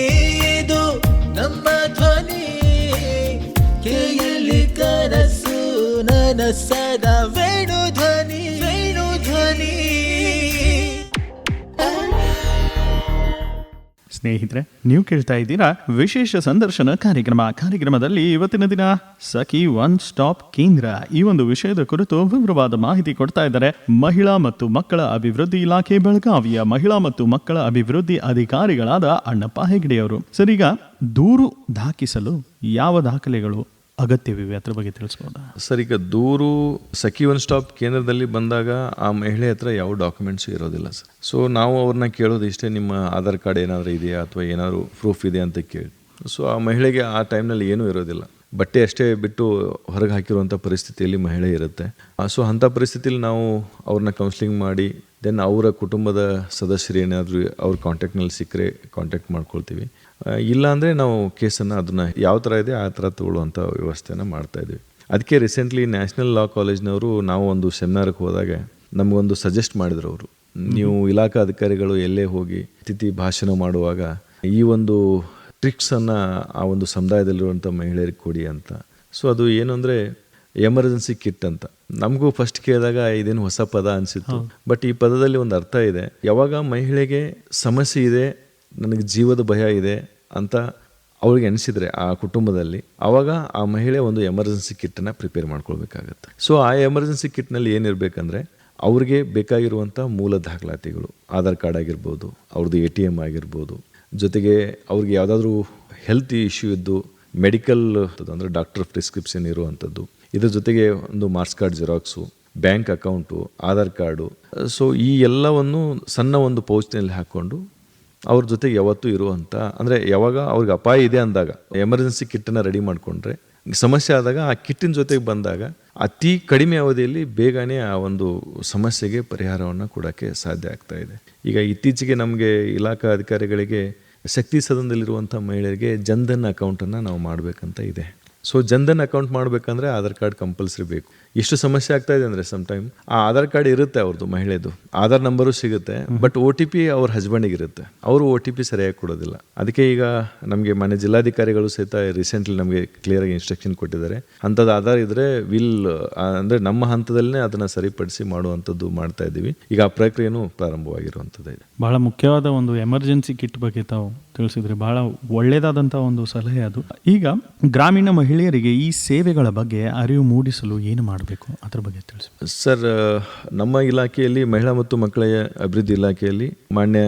[SPEAKER 5] ಇದು ನಮ್ಮ ಧ್ವನಿ, ಕೇಳಿ ಕನಸು ನನಸದ ವೇಣು ಧ್ವನಿ, ವೇಣು ಧ್ವನಿ.
[SPEAKER 1] ಸ್ನೇಹಿತರೆ, ನೀವು ಕೇಳ್ತಾ ಇದ್ದೀರಾ ವಿಶೇಷ ಸಂದರ್ಶನ ಕಾರ್ಯಕ್ರಮದಲ್ಲಿ ಇವತ್ತಿನ ದಿನ ಸಖಿ ಒನ್ ಸ್ಟಾಪ್ ಕೇಂದ್ರ ಈ ಒಂದು ವಿಷಯದ ಕುರಿತು ವಿವರವಾದ ಮಾಹಿತಿ ಕೊಡ್ತಾ ಇದ್ದಾರೆ ಮಹಿಳಾ ಮತ್ತು ಮಕ್ಕಳ ಅಭಿವೃದ್ಧಿ ಇಲಾಖೆ ಬೆಳಗಾವಿಯ ಮಹಿಳಾ ಮತ್ತು ಮಕ್ಕಳ ಅಭಿವೃದ್ಧಿ ಅಧಿಕಾರಿಗಳಾದ ಅಣ್ಣಪ್ಪ ಹೆಗ್ಡೆಯವರು. ಸರ್, ಈಗ ದೂರು ದಾಖಲಿಸಲು ಯಾವ ದಾಖಲೆಗಳು ಅಗತ್ಯವಿವೆ ಅದ್ರ ಬಗ್ಗೆ ತಿಳಿಸ್ಬೋದಾ?
[SPEAKER 2] ಸರ್, ಈಗ ದೂರು ಸಖಿ ಒನ್ ಸ್ಟಾಪ್ ಕೇಂದ್ರದಲ್ಲಿ ಬಂದಾಗ ಆ ಮಹಿಳೆ ಹತ್ರ ಯಾವ ಡಾಕ್ಯುಮೆಂಟ್ಸ್ ಇರೋದಿಲ್ಲ ಸರ್. ಸೊ ನಾವು ಅವ್ರನ್ನ ಕೇಳೋದು ಇಷ್ಟೇ, ನಿಮ್ಮ ಆಧಾರ್ ಕಾರ್ಡ್ ಏನಾದರೂ ಇದೆಯಾ ಅಥವಾ ಏನಾದರೂ ಪ್ರೂಫ್ ಇದೆ ಅಂತ ಕೇಳಿ. ಸೊ ಆ ಮಹಿಳೆಗೆ ಆ ಟೈಮ್ನಲ್ಲಿ ಏನೂ ಇರೋದಿಲ್ಲ, ಬಟ್ಟೆ ಅಷ್ಟೇ ಬಿಟ್ಟು ಹೊರಗೆ ಹಾಕಿರುವಂಥ ಪರಿಸ್ಥಿತಿಯಲ್ಲಿ ಮಹಿಳೆ ಇರುತ್ತೆ. ಸೊ ಅಂಥ ಪರಿಸ್ಥಿತಿಯಲ್ಲಿ ನಾವು ಅವ್ರನ್ನ ಕೌನ್ಸಿಲಿಂಗ್ ಮಾಡಿ ದೆನ್ ಅವರ ಕುಟುಂಬದ ಸದಸ್ಯರು ಏನಾದರೂ ಅವ್ರ ಕಾಂಟ್ಯಾಕ್ಟ್ನಲ್ಲಿ ಸಿಕ್ಕರೆ ಕಾಂಟ್ಯಾಕ್ಟ್ ಮಾಡ್ಕೊಳ್ತೀವಿ. ಇಲ್ಲ ಅಂದರೆ ನಾವು ಕೇಸನ್ನು ಅದನ್ನು ಯಾವ ಥರ ಇದೆ ಆ ಥರ ತಗೊಳ್ಳುವಂಥ ವ್ಯವಸ್ಥೆಯನ್ನು ಮಾಡ್ತಾಯಿದ್ವಿ. ಅದಕ್ಕೆ ರೀಸೆಂಟ್ಲಿ ನ್ಯಾಷನಲ್ ಲಾ ಕಾಲೇಜ್ನವರು ನಾವು ಒಂದು ಸೆಮಿನಾರ್ಗೆ ಹೋದಾಗ ನಮಗೊಂದು ಸಜೆಸ್ಟ್ ಮಾಡಿದ್ರು ಅವರು, ನೀವು ಇಲಾಖಾ ಅಧಿಕಾರಿಗಳು ಎಲ್ಲೇ ಹೋಗಿ ಅತಿಥಿ ಭಾಷಣ ಮಾಡುವಾಗ ಈ ಒಂದು ಟ್ರಿಕ್ಸನ್ನು ಆ ಒಂದು ಸಮುದಾಯದಲ್ಲಿರುವಂಥ ಮಹಿಳೆಯರಿಗೆ ಕೊಡಿ ಅಂತ. ಸೊ ಅದು ಏನು ಅಂದರೆ ಎಮರ್ಜೆನ್ಸಿ ಕಿಟ್ ಅಂತ. ನಮಗೂ ಫಸ್ಟ್ ಕೇಳಿದಾಗ ಇದೇನು ಹೊಸ ಪದ ಅನಿಸಿತ್ತು, ಬಟ್ ಈ ಪದದಲ್ಲಿ ಒಂದು ಅರ್ಥ ಇದೆ. ಯಾವಾಗ ಮಹಿಳೆಗೆ ಸಮಸ್ಯೆ ಇದೆ, ನನಗೆ ಜೀವದ ಭಯ ಇದೆ ಅಂತ ಅವಳಿಗೆ ಅನಿಸಿದರೆ ಆ ಕುಟುಂಬದಲ್ಲಿ, ಆವಾಗ ಆ ಮಹಿಳೆ ಒಂದು ಎಮರ್ಜೆನ್ಸಿ ಕಿಟ್ಟನ್ನು ಪ್ರಿಪೇರ್ ಮಾಡ್ಕೊಳ್ಬೇಕಾಗತ್ತೆ. ಸೊ ಆ ಎಮರ್ಜೆನ್ಸಿ ಕಿಟ್ನಲ್ಲಿ ಏನಿರಬೇಕಂದ್ರೆ ಅವ್ರಿಗೆ ಬೇಕಾಗಿರುವಂಥ ಮೂಲ ದಾಖಲಾತಿಗಳು, ಆಧಾರ್ ಕಾರ್ಡ್ ಆಗಿರ್ಬೋದು, ಅವ್ರದ್ದು ATM ಆಗಿರ್ಬೋದು, ಜೊತೆಗೆ ಅವ್ರಿಗೆ ಯಾವುದಾದ್ರೂ ಹೆಲ್ತ್ ಇಶ್ಯೂ ಇದ್ದು ಮೆಡಿಕಲ್ ಅಂದರೆ ಡಾಕ್ಟರ್ ಪ್ರಿಸ್ಕ್ರಿಪ್ಷನ್ ಇರುವಂಥದ್ದು, ಇದ್ರ ಜೊತೆಗೆ ಒಂದು marks card xerox, bank account, Aadhaar card. So ಈ ಎಲ್ಲವನ್ನು ಸಣ್ಣ ಒಂದು ಪೌಚ್ನಲ್ಲಿ ಹಾಕ್ಕೊಂಡು ಅವ್ರ ಜೊತೆಗೆ ಯಾವತ್ತೂ ಇರುವಂಥ, ಅಂದರೆ ಯಾವಾಗ ಅವ್ರಿಗೆ ಅಪಾಯ ಇದೆ ಅಂದಾಗ ಎಮರ್ಜೆನ್ಸಿ ಕಿಟ್ಟನ್ನು ರೆಡಿ ಮಾಡಿಕೊಂಡ್ರೆ ಸಮಸ್ಯೆ ಆದಾಗ ಆ ಕಿಟ್ಟಿನ ಜೊತೆಗೆ ಬಂದಾಗ ಅತಿ ಕಡಿಮೆ ಅವಧಿಯಲ್ಲಿ ಬೇಗನೆ ಆ ಒಂದು ಸಮಸ್ಯೆಗೆ ಪರಿಹಾರವನ್ನು ಕೊಡೋಕ್ಕೆ ಸಾಧ್ಯ ಆಗ್ತಾ ಇದೆ. ಈಗ ಇತ್ತೀಚೆಗೆ ನಮಗೆ ಇಲಾಖಾ ಅಧಿಕಾರಿಗಳಿಗೆ ಶಕ್ತಿ ಸದನದಲ್ಲಿರುವಂಥ ಮಹಿಳೆಯರಿಗೆ ಜನ್ಧನ್ ಅಕೌಂಟನ್ನು ನಾವು ಮಾಡಬೇಕಂತ ಇದೆ. ಸೊ ಜನ್ಧನ್ ಅಕೌಂಟ್ ಮಾಡಬೇಕಂದ್ರೆ ಆಧಾರ್ ಕಾರ್ಡ್ ಕಂಪಲ್ಸರಿ ಬೇಕು. ಎಷ್ಟು ಸಮಸ್ಯೆ ಆಗ್ತಾ ಇದೆ ಅಂದರೆ ಸಮ್ಟೈಮ್ ಆ ಆಧಾರ್ ಕಾರ್ಡ್ ಇರುತ್ತೆ ಅವ್ರದ್ದು, ಮಹಿಳೆದು ಆಧಾರ್ ನಂಬರು ಸಿಗುತ್ತೆ, ಬಟ್ OTP ಅವ್ರ ಹಸ್ಬೆಂಡಿಗೆ ಇರುತ್ತೆ, ಅವರು OTP ಸರಿಯಾಗಿ ಕೊಡೋದಿಲ್ಲ. ಅದಕ್ಕೆ ಈಗ ನಮಗೆ ಮನೆ ಜಿಲ್ಲಾಧಿಕಾರಿಗಳು ಸಹಿತ ರೀಸೆಂಟ್ಲಿ ನಮಗೆ ಕ್ಲಿಯರಾಗಿ ಇನ್ಸ್ಟ್ರಕ್ಷನ್ ಕೊಟ್ಟಿದ್ದಾರೆ, ಅಂಥದ್ದು ಆಧಾರ್ ಇದ್ದರೆ ಅಂದರೆ ನಮ್ಮ ಹಂತದಲ್ಲೇ ಅದನ್ನು ಸರಿಪಡಿಸಿ ಮಾಡುವಂಥದ್ದು ಮಾಡ್ತಾ ಇದ್ದೀವಿ. ಈಗ ಆ ಪ್ರಕ್ರಿಯೆನೂ ಪ್ರಾರಂಭವಾಗಿರುವಂಥದ್ದು ಇದೆ.
[SPEAKER 1] ಬಹಳ ಮುಖ್ಯವಾದ ಒಂದು ಎಮರ್ಜೆನ್ಸಿ ಕಿಟ್ ಬಗ್ಗೆ ತಾವು ತಿಳಿಸಿದ್ರೆ ಬಹಳ ಒಳ್ಳೆಯದಾದಂಥ ಒಂದು ಸಲಹೆ ಅದು. ಈಗ ಗ್ರಾಮೀಣ ಮಹಿಳೆಯರಿಗೆ ಈ ಸೇವೆಗಳ ಬಗ್ಗೆ ಅರಿವು ಮೂಡಿಸಲು ಏನು ಮಾಡಬೇಕು ಅದ್ರ ಬಗ್ಗೆ ತಿಳಿಸಿ
[SPEAKER 2] ಸರ್. ನಮ್ಮ ಇಲಾಖೆಯಲ್ಲಿ ಮಹಿಳಾ ಮತ್ತು ಮಕ್ಕಳ ಅಭಿವೃದ್ಧಿ ಇಲಾಖೆಯಲ್ಲಿ ಮಾನ್ಯ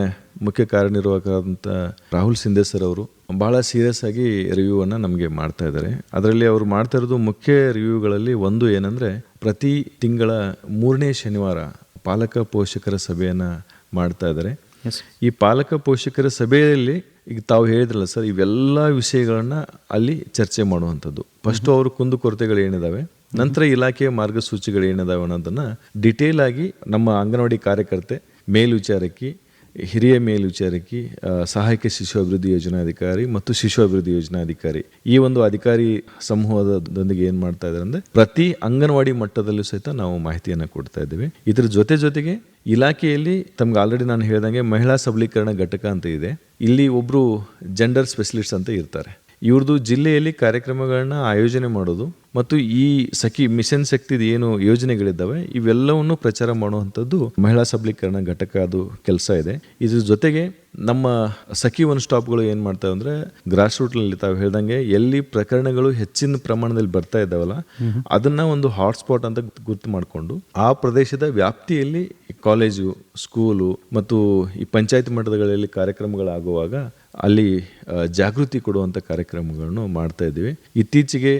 [SPEAKER 2] ಮುಖ್ಯ ಕಾರ್ಯನಿರ್ವಾಹಕರಾದಂಥ ರಾಹುಲ್ ಸಿಂಧೆ ಸರ್ ಅವರು ಭಾಳ ಸೀರಿಯಸ್ ಆಗಿ ರಿವ್ಯೂವನ್ನು ನಮಗೆ ಮಾಡ್ತಾ ಇದ್ದಾರೆ. ಅದರಲ್ಲಿ ಅವರು ಮಾಡ್ತಾ ಇರೋದು ಮುಖ್ಯ ರಿವ್ಯೂಗಳಲ್ಲಿ ಒಂದು ಏನಂದರೆ, ಪ್ರತಿ ತಿಂಗಳ 3ನೇ ಶನಿವಾರ ಪಾಲಕ ಪೋಷಕರ ಸಭೆಯನ್ನು ಮಾಡ್ತಾ ಇದ್ದಾರೆ. ಈ ಪಾಲಕ ಪೋಷಕರ ಸಭೆಯಲ್ಲಿ ಈಗ ತಾವು ಹೇಳಿದ್ರಲ್ಲ ಸರ್, ಇವೆಲ್ಲ ವಿಷಯಗಳನ್ನು ಅಲ್ಲಿ ಚರ್ಚೆ ಮಾಡುವಂಥದ್ದು. ಫಸ್ಟು ಅವರು ಕುಂದುಕೊರತೆಗಳು ಏನಿದಾವೆ, ನಂತರ ಇಲಾಖೆಯ ಮಾರ್ಗಸೂಚಿಗಳು ಏನಿದಾವೆ ಅನ್ನೋದನ್ನು ಡಿಟೇಲ್ ಆಗಿ ನಮ್ಮ ಅಂಗನವಾಡಿ ಕಾರ್ಯಕರ್ತೆ, ಮೇಲ್ವಿಚಾರಕಿ, ಹಿರಿಯ ಮೇಲ್ವಿಚಾರಕಿ, ಸಹಾಯಕ ಶಿಶು ಅಭಿವೃದ್ಧಿ ಯೋಜನಾಧಿಕಾರಿ ಮತ್ತು ಶಿಶು ಅಭಿವೃದ್ಧಿ ಯೋಜನಾಧಿಕಾರಿ, ಈ ಒಂದು ಅಧಿಕಾರಿ ಸಮೂಹದೊಂದಿಗೆ ಏನು ಮಾಡ್ತಾ ಇದ್ದಾರೆ ಅಂದರೆ ಪ್ರತಿ ಅಂಗನವಾಡಿ ಮಟ್ಟದಲ್ಲೂ ಸಹಿತ ನಾವು ಮಾಹಿತಿಯನ್ನು ಕೊಡ್ತಾ ಇದ್ದೇವೆ. ಇದರ ಜೊತೆಗೆ ಇಲಾಖೆಯಲ್ಲಿ ತಮ್ಗೆ ಆಲ್ರೆಡಿ ನಾನು ಹೇಳ್ದಂಗೆ ಮಹಿಳಾ ಸಬಲೀಕರಣ ಘಟಕ ಅಂತ ಇದೆ. ಇಲ್ಲಿ ಒಬ್ಬರು ಜೆಂಡರ್ ಸ್ಪೆಷಲಿಸ್ಟ್ ಅಂತ ಇರ್ತಾರೆ. ಇವ್ರದ್ದು ಜಿಲ್ಲೆಯಲ್ಲಿ ಕಾರ್ಯಕ್ರಮಗಳನ್ನ ಆಯೋಜನೆ ಮಾಡೋದು ಮತ್ತು ಈ ಸಖಿ ಮಿಷನ್ ಶಕ್ತಿದ ಏನು ಯೋಜನೆಗಳಿದ್ದಾವೆ ಇವೆಲ್ಲವನ್ನು ಪ್ರಚಾರ ಮಾಡುವಂಥದ್ದು ಮಹಿಳಾ ಸಬಲೀಕರಣ ಘಟಕ ಅದು ಕೆಲಸ ಇದೆ. ಇದ್ರ ಜೊತೆಗೆ ನಮ್ಮ ಸಖಿ ಒನ್ ಸ್ಟಾಪ್ಗಳು ಏನು ಮಾಡ್ತಾವೆ ಅಂದರೆ ಗ್ರಾಸ್ ರೂಟ್ನಲ್ಲಿ ತಾವು ಹೇಳ್ದಂಗೆ ಎಲ್ಲಿ ಪ್ರಕರಣಗಳು ಹೆಚ್ಚಿನ ಪ್ರಮಾಣದಲ್ಲಿ ಬರ್ತಾ ಇದ್ದಾವಲ್ಲ ಅದನ್ನ ಒಂದು ಹಾಟ್ಸ್ಪಾಟ್ ಅಂತ ಗುರ್ತು ಮಾಡಿಕೊಂಡು ಆ ಪ್ರದೇಶದ ವ್ಯಾಪ್ತಿಯಲ್ಲಿ ಕಾಲೇಜು, ಸ್ಕೂಲು ಮತ್ತು ಈ ಪಂಚಾಯತ್ ಮಟ್ಟಗಳಲ್ಲಿ ಕಾರ್ಯಕ್ರಮಗಳಾಗುವಾಗ ಅಲ್ಲಿ ಜಾಗೃತಿ ಕೊಡುವಂಥ ಕಾರ್ಯಕ್ರಮಗಳನ್ನು ಮಾಡ್ತಾ ಇದ್ದೀವಿ. ಇತ್ತೀಚೆಗೆ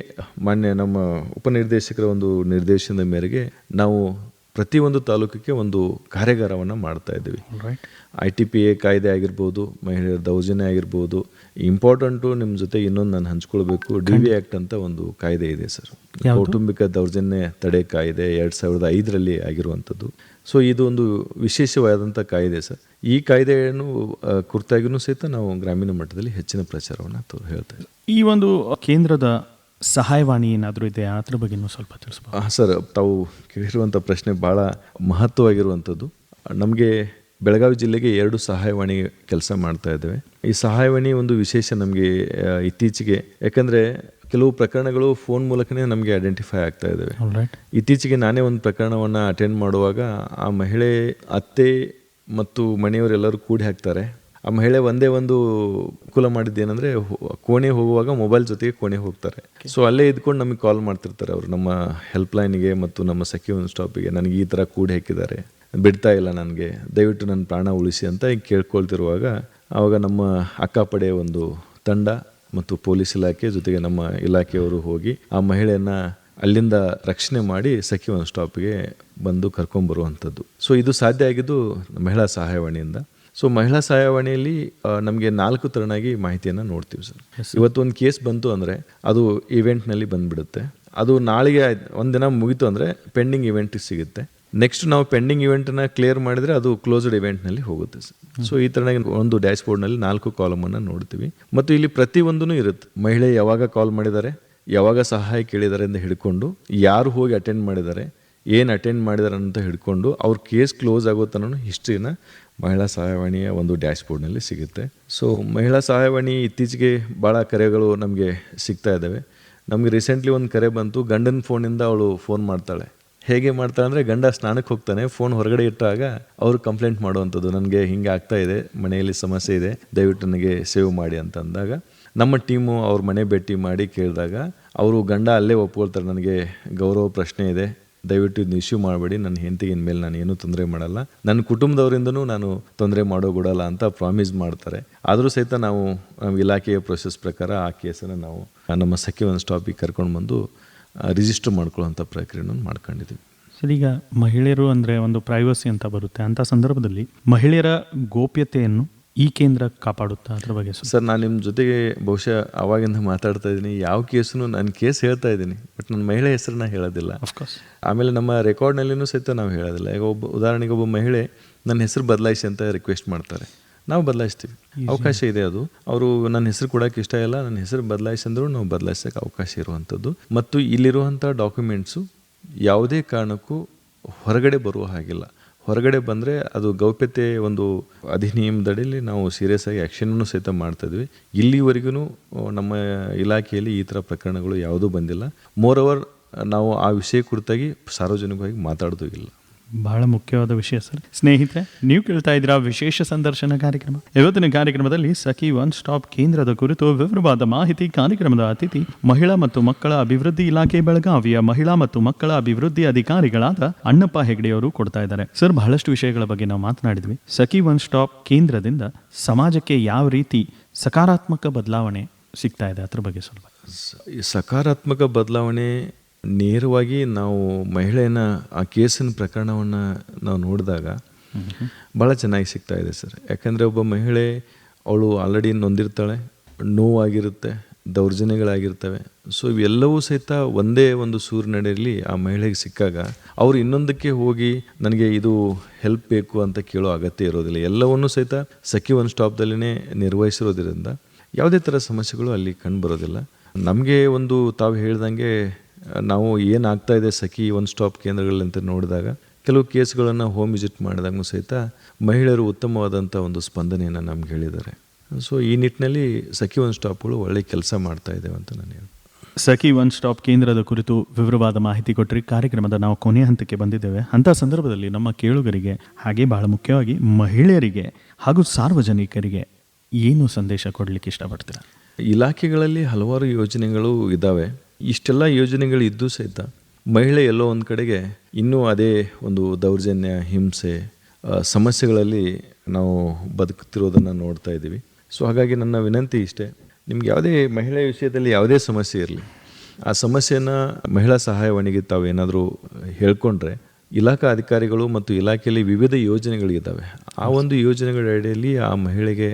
[SPEAKER 2] ಮಾನ್ಯ ನಮ್ಮ ಉಪನಿರ್ದೇಶಕರ ಒಂದು ನಿರ್ದೇಶನದ ಮೇರೆಗೆ ನಾವು ಪ್ರತಿಯೊಂದು ತಾಲೂಕಿಗೆ ಒಂದು ಕಾರ್ಯಾಗಾರವನ್ನು ಮಾಡ್ತಾ ಇದ್ದೀವಿ. ITPA ಕಾಯ್ದೆ ಆಗಿರ್ಬೋದು, ಮಹಿಳೆಯರ ದೌರ್ಜನ್ಯ ಆಗಿರ್ಬೋದು, ಇಂಪಾರ್ಟೆಂಟು ನಿಮ್ಮ ಜೊತೆ ಇನ್ನೊಂದು ನಾನು ಹಂಚ್ಕೊಳ್ಬೇಕು, DV ಆ್ಯಕ್ಟ್ ಅಂತ ಒಂದು ಕಾಯ್ದೆ ಇದೆ ಸರ್, ಕೌಟುಂಬಿಕ ದೌರ್ಜನ್ಯ ತಡೆ ಕಾಯ್ದೆ 2005ರಲ್ಲಿ ಆಗಿರುವಂಥದ್ದು. ಸೊ ಇದು ಒಂದು ವಿಶೇಷವಾದಂಥ ಕಾಯ್ದೆ ಸರ್. ಈ ಕಾಯ್ದೆಯನ್ನು ಕುರಿತಾಗಿಯೂ ಸಹಿತ ನಾವು ಗ್ರಾಮೀಣ ಮಟ್ಟದಲ್ಲಿ ಹೆಚ್ಚಿನ ಪ್ರಚಾರವನ್ನು ಹೇಳ್ತಾ ಇದ್ದೀವಿ.
[SPEAKER 1] ಈ ಒಂದು ಕೇಂದ್ರದ ಸಹಾಯವಾಣಿ ಏನಾದರೂ ಇದೆ, ಅದ್ರ ಬಗ್ಗೆ ಸ್ವಲ್ಪ ತಿಳಿಸ್ಬೋದು?
[SPEAKER 2] ಸರ್, ತಾವು ಕೇಳಿರುವಂಥ ಪ್ರಶ್ನೆ ಭಾಳ ಮಹತ್ವವಾಗಿರುವಂಥದ್ದು. ನಮಗೆ ಬೆಳಗಾವಿ ಜಿಲ್ಲೆಗೆ 2 ಸಹಾಯವಾಣಿ ಕೆಲಸ ಮಾಡ್ತಾ ಇದ್ದೇವೆ. ಈ ಸಹಾಯವಾಣಿ ಒಂದು ವಿಶೇಷ ನಮಗೆ ಇತ್ತೀಚೆಗೆ, ಯಾಕಂದರೆ ಕೆಲವು ಪ್ರಕರಣಗಳು ಫೋನ್ ಮೂಲಕನೇ ನಮಗೆ ಐಡೆಂಟಿಫೈ ಆಗ್ತಾ ಇದ್ದಾವೆ. ಇತ್ತೀಚೆಗೆ ನಾನೇ ಒಂದು ಪ್ರಕರಣವನ್ನು ಅಟೆಂಡ್ ಮಾಡುವಾಗ ಆ ಮಹಿಳೆ ಅತ್ತೆ ಮತ್ತು ಮನೆಯವರೆಲ್ಲರೂ ಕೂಡಿ ಹಾಕ್ತಾರೆ. ಆ ಮಹಿಳೆ ಒಂದೇ ಒಂದು ಅನುಕೂಲ ಮಾಡಿದ್ದೇನೆಂದರೆ, ಕೋಣೆ ಹೋಗುವಾಗ ಮೊಬೈಲ್ ಜೊತೆಗೆ ಕೋಣೆ ಹೋಗ್ತಾರೆ. ಸೊ ಅಲ್ಲೇ ಇದ್ಕೊಂಡು ನಮಗೆ ಕಾಲ್ ಮಾಡ್ತಿರ್ತಾರೆ ಅವರು, ನಮ್ಮ ಹೆಲ್ಪ್ಲೈನ್ಗೆ ಮತ್ತು ನಮ್ಮ ಸಖಿ ಒನ್ ಸ್ಟಾಪಿಗೆ, ನನಗೆ ಈ ಥರ ಕೂಡಿ ಹಾಕಿದ್ದಾರೆ, ಬಿಡ್ತಾ ಇಲ್ಲ ನನಗೆ, ದಯವಿಟ್ಟು ನನ್ನ ಪ್ರಾಣ ಉಳಿಸಿ ಅಂತ ಈಗ ಕೇಳ್ಕೊಳ್ತಿರುವಾಗ, ಆವಾಗ ನಮ್ಮ ಅಕ್ಕಪಡೆ ಒಂದು ತಂಡ ಮತ್ತು ಪೊಲೀಸ್ ಇಲಾಖೆ ಜೊತೆಗೆ ನಮ್ಮ ಇಲಾಖೆಯವರು ಹೋಗಿ ಆ ಮಹಿಳೆಯನ್ನು ಅಲ್ಲಿಂದ ರಕ್ಷಣೆ ಮಾಡಿ ಸಖಿ ಒನ್ ಸ್ಟಾಪ್ಗೆ ಬಂದು ಕರ್ಕೊಂಬರುವಂಥದ್ದು. ಸೊ ಇದು ಸಾಧ್ಯ ಆಗಿದ್ದು ಮಹಿಳಾ ಸಹಾಯವಾಣಿಯಿಂದ. ಸೊ ಮಹಿಳಾ ಸಹಾಯವಾಣಿಯಲ್ಲಿ ನಮಗೆ 4 ಥರನಾಗಿ ಮಾಹಿತಿಯನ್ನು ನೋಡ್ತೀವಿ ಸರ್. ಇವತ್ತು ಒಂದು ಕೇಸ್ ಬಂತು ಅಂದರೆ ಅದು ಇವೆಂಟ್ನಲ್ಲಿ ಬಂದುಬಿಡುತ್ತೆ. ಅದು ನಾಳೆಗೆ ಒಂದಿನ ಮುಗೀತು ಅಂದರೆ ಪೆಂಡಿಂಗ್ ಇವೆಂಟಿಗೆ ಸಿಗುತ್ತೆ. ನೆಕ್ಸ್ಟ್ ನಾವು ಪೆಂಡಿಂಗ್ ಇವೆಂಟನ್ನು ಕ್ಲಿಯರ್ ಮಾಡಿದರೆ ಅದು ಕ್ಲೋಸ್ಡ್ ಇವೆಂಟ್ನಲ್ಲಿ ಹೋಗುತ್ತೆ ಸರ್. ಸೊ ಈ ಥರನಾಗಿ ಒಂದು ಡ್ಯಾಶ್ ಬೋರ್ಡ್ನಲ್ಲಿ 4 ಕಾಲಮನ್ನು ನೋಡ್ತೀವಿ. ಮತ್ತು ಇಲ್ಲಿ ಪ್ರತಿಯೊಂದೂ ಇರುತ್ತೆ. ಮಹಿಳೆ ಯಾವಾಗ ಕಾಲ್ ಮಾಡಿದ್ದಾರೆ, ಯಾವಾಗ ಸಹಾಯ ಕೇಳಿದ್ದಾರೆ ಅಂತ ಹಿಡ್ಕೊಂಡು, ಯಾರು ಹೋಗಿ ಅಟೆಂಡ್ ಮಾಡಿದ್ದಾರೆ, ಏನು ಅಟೆಂಡ್ ಮಾಡಿದ್ದಾರೆ ಅಂತ ಹಿಡ್ಕೊಂಡು, ಅವ್ರ ಕೇಸ್ ಕ್ಲೋಸ್ ಆಗೋ ತನಕ ಹಿಸ್ಟ್ರಿನ ಮಹಿಳಾ ಸಹಾಯವಾಣಿಯ ಒಂದು ಡ್ಯಾಶ್ ಬೋರ್ಡ್ನಲ್ಲಿ ಸಿಗುತ್ತೆ. ಸೊ ಮಹಿಳಾ ಸಹಾಯವಾಣಿ ಇತ್ತೀಚೆಗೆ ಭಾಳ ಕರೆಗಳು ನಮಗೆ ಸಿಗ್ತಾ ಇದ್ದಾವೆ. ನಮಗೆ ರೀಸೆಂಟ್ಲಿ ಒಂದು ಕರೆ ಬಂತು, ಗಂಡನ ಫೋನಿಂದ ಅವಳು ಫೋನ್ ಮಾಡ್ತಾಳೆ. ಹೇಗೆ ಮಾಡ್ತಾಳೆ ಅಂದರೆ, ಗಂಡ ಸ್ನಾನಕ್ಕೆ ಹೋಗ್ತಾನೆ, ಫೋನ್ ಹೊರಗಡೆ ಇಟ್ಟಾಗ ಅವರು ಕಂಪ್ಲೇಂಟ್ ಮಾಡುವಂಥದ್ದು, ನನಗೆ ಹಿಂಗೆ ಆಗ್ತಾ ಇದೆ, ಮನೆಯಲ್ಲಿ ಸಮಸ್ಯೆ ಇದೆ, ದಯವಿಟ್ಟು ನನಗೆ ಸೇವ್ ಮಾಡಿ ಅಂತ ಅಂದಾಗ, ನಮ್ಮ ಟೀಮು ಅವ್ರ ಮನೆ ಭೇಟಿ ಮಾಡಿ ಕೇಳಿದಾಗ ಅವರು ಗಂಡ ಅಲ್ಲೇ ಒಪ್ಕೊಳ್ತಾರೆ, ನನಗೆ ಗೌರವ ಪ್ರಶ್ನೆ ಇದೆ, ದಯವಿಟ್ಟು ಇದನ್ನ ಇಶ್ಯೂ ಮಾಡಬೇಡಿ, ನನ್ನ ಹೆಂಡತಿಗೆ ಇನ್ಮೇಲೆ ನಾನು ಏನೂ ತೊಂದರೆ ಮಾಡಲ್ಲ, ನನ್ನ ಕುಟುಂಬದವರಿಂದನೂ ನಾನು ತೊಂದರೆ ಮಾಡೋಗೊಡಲ್ಲ ಅಂತ ಪ್ರಾಮಿಸ್ ಮಾಡ್ತಾರೆ. ಆದರೂ ಸಹಿತ ನಾವು ಇಲಾಖೆಯ ಪ್ರೊಸೆಸ್ ಪ್ರಕಾರ ಆ ಕೇಸನ್ನು ನಾವು ನಮ್ಮ ಸಖಿ ಒನ್ ಸ್ಟಾಪಿಗೆ ಕರ್ಕೊಂಡು ಬಂದು ರಿಜಿಸ್ಟರ್ ಮಾಡ್ಕೊಳ್ಳೋಂಥ ಪ್ರಕ್ರಿಯೆಯನ್ನು ಮಾಡ್ಕೊಂಡಿದ್ದೀವಿ.
[SPEAKER 1] ಸರ್, ಈಗ ಮಹಿಳೆಯರು ಅಂದರೆ ಒಂದು ಪ್ರೈವಸಿ ಅಂತ ಬರುತ್ತೆ, ಅಂಥ ಸಂದರ್ಭದಲ್ಲಿ ಮಹಿಳೆಯರ ಗೋಪ್ಯತೆಯನ್ನು ಈ ಕೇಂದ್ರ ಕಾಪಾಡುತ್ತಾ, ಅದ್ರ ಬಗ್ಗೆ
[SPEAKER 2] ಸರ್? ನಾನು ನಿಮ್ಮ ಜೊತೆಗೆ ಬಹುಶಃ ಆವಾಗಿಂದ ಮಾತಾಡ್ತಾ ಇದ್ದೀನಿ, ಯಾವ ಕೇಸನ್ನು ನಾನು ಕೇಸ್ ಹೇಳ್ತಾ ಇದ್ದೀನಿ, ಬಟ್ ನನ್ನ ಮಹಿಳೆ ಹೆಸರನ್ನ ಹೇಳೋದಿಲ್ಲ. ಆಮೇಲೆ ನಮ್ಮ ರೆಕಾರ್ಡ್ನಲ್ಲಿನೂ ಸಹಿತ ನಾವು ಹೇಳೋದಿಲ್ಲ. ಈಗ ಉದಾಹರಣೆಗೆ ಒಬ್ಬ ಮಹಿಳೆ ನನ್ನ ಹೆಸರು ಬದಲಾಯಿಸಿ ಅಂತ ರಿಕ್ವೆಸ್ಟ್ ಮಾಡ್ತಾರೆ, ನಾವು ಬದಲಾಯಿಸ್ತೀವಿ, ಅವಕಾಶ ಇದೆ. ಅದು ಅವರು ನನ್ನ ಹೆಸರು ಕೊಡೋಕೆ ಇಷ್ಟ ಇಲ್ಲ, ನನ್ನ ಹೆಸರು ಬದಲಾಯಿಸಿ ಅಂದರೂ ನಾವು ಬದಲಾಯಿಸೋಕೆ ಅವಕಾಶ ಇರುವಂಥದ್ದು. ಮತ್ತು ಇಲ್ಲಿರುವಂಥ ಡಾಕ್ಯುಮೆಂಟ್ಸು ಯಾವುದೇ ಕಾರಣಕ್ಕೂ ಹೊರಗಡೆ ಬರುವ ಹಾಗಿಲ್ಲ. ಹೊರಗಡೆ ಬಂದರೆ ಅದು ಗೌಪ್ಯತೆ ಒಂದು ಅಧಿನಿಯಮದಡಿಯಲ್ಲಿ ನಾವು ಸೀರಿಯಸ್ ಆಗಿ ಆ್ಯಕ್ಷನನ್ನು ಸಹಿತ ಮಾಡ್ತಾಯಿದ್ವಿ. ಇಲ್ಲಿವರೆಗೂ ನಮ್ಮ ಇಲಾಖೆಯಲ್ಲಿ ಈ ಥರ ಪ್ರಕರಣಗಳು ಯಾವುದೂ ಬಂದಿಲ್ಲ. ಮೋರ್ ಓವರ್ ನಾವು ಆ ವಿಷಯ ಕುರಿತಾಗಿ ಸಾರ್ವಜನಿಕವಾಗಿ ಮಾತಾಡೋದು ಇಲ್ಲ.
[SPEAKER 1] ಬಹಳ ಮುಖ್ಯವಾದ ವಿಷಯ ಸರ್. ಸ್ನೇಹಿತರೆ, ನೀವು ಕೇಳ್ತಾ ಇದ್ದೀರಾ ವಿಶೇಷ ಸಂದರ್ಶನ ಕಾರ್ಯಕ್ರಮ. ಇವತ್ತಿನ ಕಾರ್ಯಕ್ರಮದಲ್ಲಿ ಸಖಿ ಒನ್ ಸ್ಟಾಪ್ ಕೇಂದ್ರದ ಕುರಿತು ವಿವರವಾದ ಮಾಹಿತಿ. ಕಾರ್ಯಕ್ರಮದ ಅತಿಥಿ ಮಹಿಳಾ ಮತ್ತು ಮಕ್ಕಳ ಅಭಿವೃದ್ಧಿ ಇಲಾಖೆ ಬೆಳಗಾವಿಯ ಮಹಿಳಾ ಮತ್ತು ಮಕ್ಕಳ ಅಭಿವೃದ್ಧಿ ಅಧಿಕಾರಿಗಳಾದ ಅಣ್ಣಪ್ಪ ಹೆಗ್ಡೆಯವರು ಕೊಡ್ತಾ ಇದ್ದಾರೆ. ಸರ್, ಬಹಳಷ್ಟು ವಿಷಯಗಳ ಬಗ್ಗೆ ನಾವು ಮಾತನಾಡಿದ್ವಿ. ಸಖಿ ಒನ್ ಸ್ಟಾಪ್ ಕೇಂದ್ರದಿಂದ ಸಮಾಜಕ್ಕೆ ಯಾವ ರೀತಿ ಸಕಾರಾತ್ಮಕ ಬದಲಾವಣೆ ಸಿಗ್ತಾ ಇದೆ, ಅದ್ರ ಬಗ್ಗೆ ಸ್ವಲ್ಪ.
[SPEAKER 2] ಸಕಾರಾತ್ಮಕ ಬದಲಾವಣೆ ನೇರವಾಗಿ ನಾವು ಮಹಿಳೆಯನ್ನ ಆ ಕೇಸಿನ ಪ್ರಕರಣವನ್ನು ನಾವು ನೋಡಿದಾಗ ಭಾಳ ಚೆನ್ನಾಗಿ ಸಿಗ್ತಾ ಇದೆ ಸರ್. ಯಾಕಂದರೆ ಒಬ್ಬ ಮಹಿಳೆ ಅವಳು ಆಲ್ರೆಡಿ ನೊಂದಿರ್ತಾಳೆ, ನೋವಾಗಿರುತ್ತೆ, ದೌರ್ಜನ್ಯಗಳಾಗಿರ್ತವೆ. ಸೊ ಇವೆಲ್ಲವೂ ಸಹಿತ ಒಂದೇ ಒಂದು ಸೂರಿನಡಿಯಲ್ಲಿ ಆ ಮಹಿಳೆಗೆ ಸಿಕ್ಕಾಗ ಅವರು ಇನ್ನೊಂದಕ್ಕೆ ಹೋಗಿ ನನಗೆ ಇದು ಹೆಲ್ಪ್ ಬೇಕು ಅಂತ ಕೇಳೋ ಅಗತ್ಯ ಇರೋದಿಲ್ಲ. ಎಲ್ಲವನ್ನೂ ಸಹಿತ ಸಖಿ ಒನ್ ಸ್ಟಾಪ್ದಲ್ಲೇ ನಿರ್ವಹಿಸಿರೋದ್ರಿಂದ ಯಾವುದೇ ಥರ ಸಮಸ್ಯೆಗಳು ಅಲ್ಲಿ ಕಂಡು ಬರೋದಿಲ್ಲ. ನಮಗೆ ಒಂದು ತಾವು ಹೇಳ್ದಂಗೆ ನಾವು ಏನಾಗ್ತಾ ಇದೆ ಸಖಿ ಒನ್ ಸ್ಟಾಪ್ ಕೇಂದ್ರಗಳಂತ ನೋಡಿದಾಗ, ಕೆಲವು ಕೇಸ್ಗಳನ್ನು ಹೋಮ್ ವಿಸಿಟ್ ಮಾಡಿದಾಗೂ ಸಹಿತ ಮಹಿಳೆಯರು ಉತ್ತಮವಾದಂಥ ಒಂದು ಸ್ಪಂದನೆಯನ್ನು ನಮ್ಗೆ ಹೇಳಿದ್ದಾರೆ. ಸೊ ಈ ನಿಟ್ಟಿನಲ್ಲಿ ಸಖಿ ಒನ್ ಸ್ಟಾಪ್ಗಳು ಒಳ್ಳೆ ಕೆಲಸ ಮಾಡ್ತಾ ಇದ್ದೇವೆ ಅಂತ ನಾನು ಹೇಳ್ತೀನಿ.
[SPEAKER 1] ಸಖಿ ಒನ್ ಸ್ಟಾಪ್ ಕೇಂದ್ರದ ಕುರಿತು ವಿವರವಾದ ಮಾಹಿತಿ ಕೊಟ್ಟರೆ ಕಾರ್ಯಕ್ರಮದ ನಾವು ಕೊನೆಯ ಹಂತಕ್ಕೆ ಬಂದಿದ್ದೇವೆ. ಅಂಥ ಸಂದರ್ಭದಲ್ಲಿ ನಮ್ಮ ಕೇಳುಗರಿಗೆ, ಹಾಗೆ ಬಹಳ ಮುಖ್ಯವಾಗಿ ಮಹಿಳೆಯರಿಗೆ ಹಾಗೂ ಸಾರ್ವಜನಿಕರಿಗೆ ಏನು ಸಂದೇಶ ಕೊಡಲಿಕ್ಕೆ ಇಷ್ಟಪಡ್ತೀರಾ?
[SPEAKER 2] ಇಲಾಖೆಗಳಲ್ಲಿ ಹಲವಾರು ಯೋಜನೆಗಳು ಇದ್ದಾವೆ. ಇಷ್ಟೆಲ್ಲ ಯೋಜನೆಗಳು ಇದ್ದೂ ಸಹಿತ ಮಹಿಳೆ ಎಲ್ಲೋ ಒಂದು ಕಡೆಗೆ ಇನ್ನೂ ಅದೇ ಒಂದು ದೌರ್ಜನ್ಯ, ಹಿಂಸೆ, ಸಮಸ್ಯೆಗಳಲ್ಲಿ ನಾವು ಬದುಕುತ್ತಿರೋದನ್ನು ನೋಡ್ತಾ ಇದ್ದೀವಿ. ಸೊ ಹಾಗಾಗಿ ನನ್ನ ವಿನಂತಿ ಇಷ್ಟೇ, ನಿಮ್ಗೆ ಯಾವುದೇ ಮಹಿಳೆ ವಿಷಯದಲ್ಲಿ ಯಾವುದೇ ಸಮಸ್ಯೆ ಇರಲಿ, ಆ ಸಮಸ್ಯೆನ ಮಹಿಳಾ ಸಹಾಯವಾಣಿಗೆ ತಾವು ಏನಾದರೂ ಹೇಳ್ಕೊಂಡ್ರೆ ಇಲಾಖಾ ಅಧಿಕಾರಿಗಳು ಮತ್ತು ಇಲಾಖೆಯಲ್ಲಿ ವಿವಿಧ ಯೋಜನೆಗಳಿದ್ದಾವೆ. ಆ ಒಂದು ಯೋಜನೆಗಳ ಅಡಿಯಲ್ಲಿ ಆ ಮಹಿಳೆಗೆ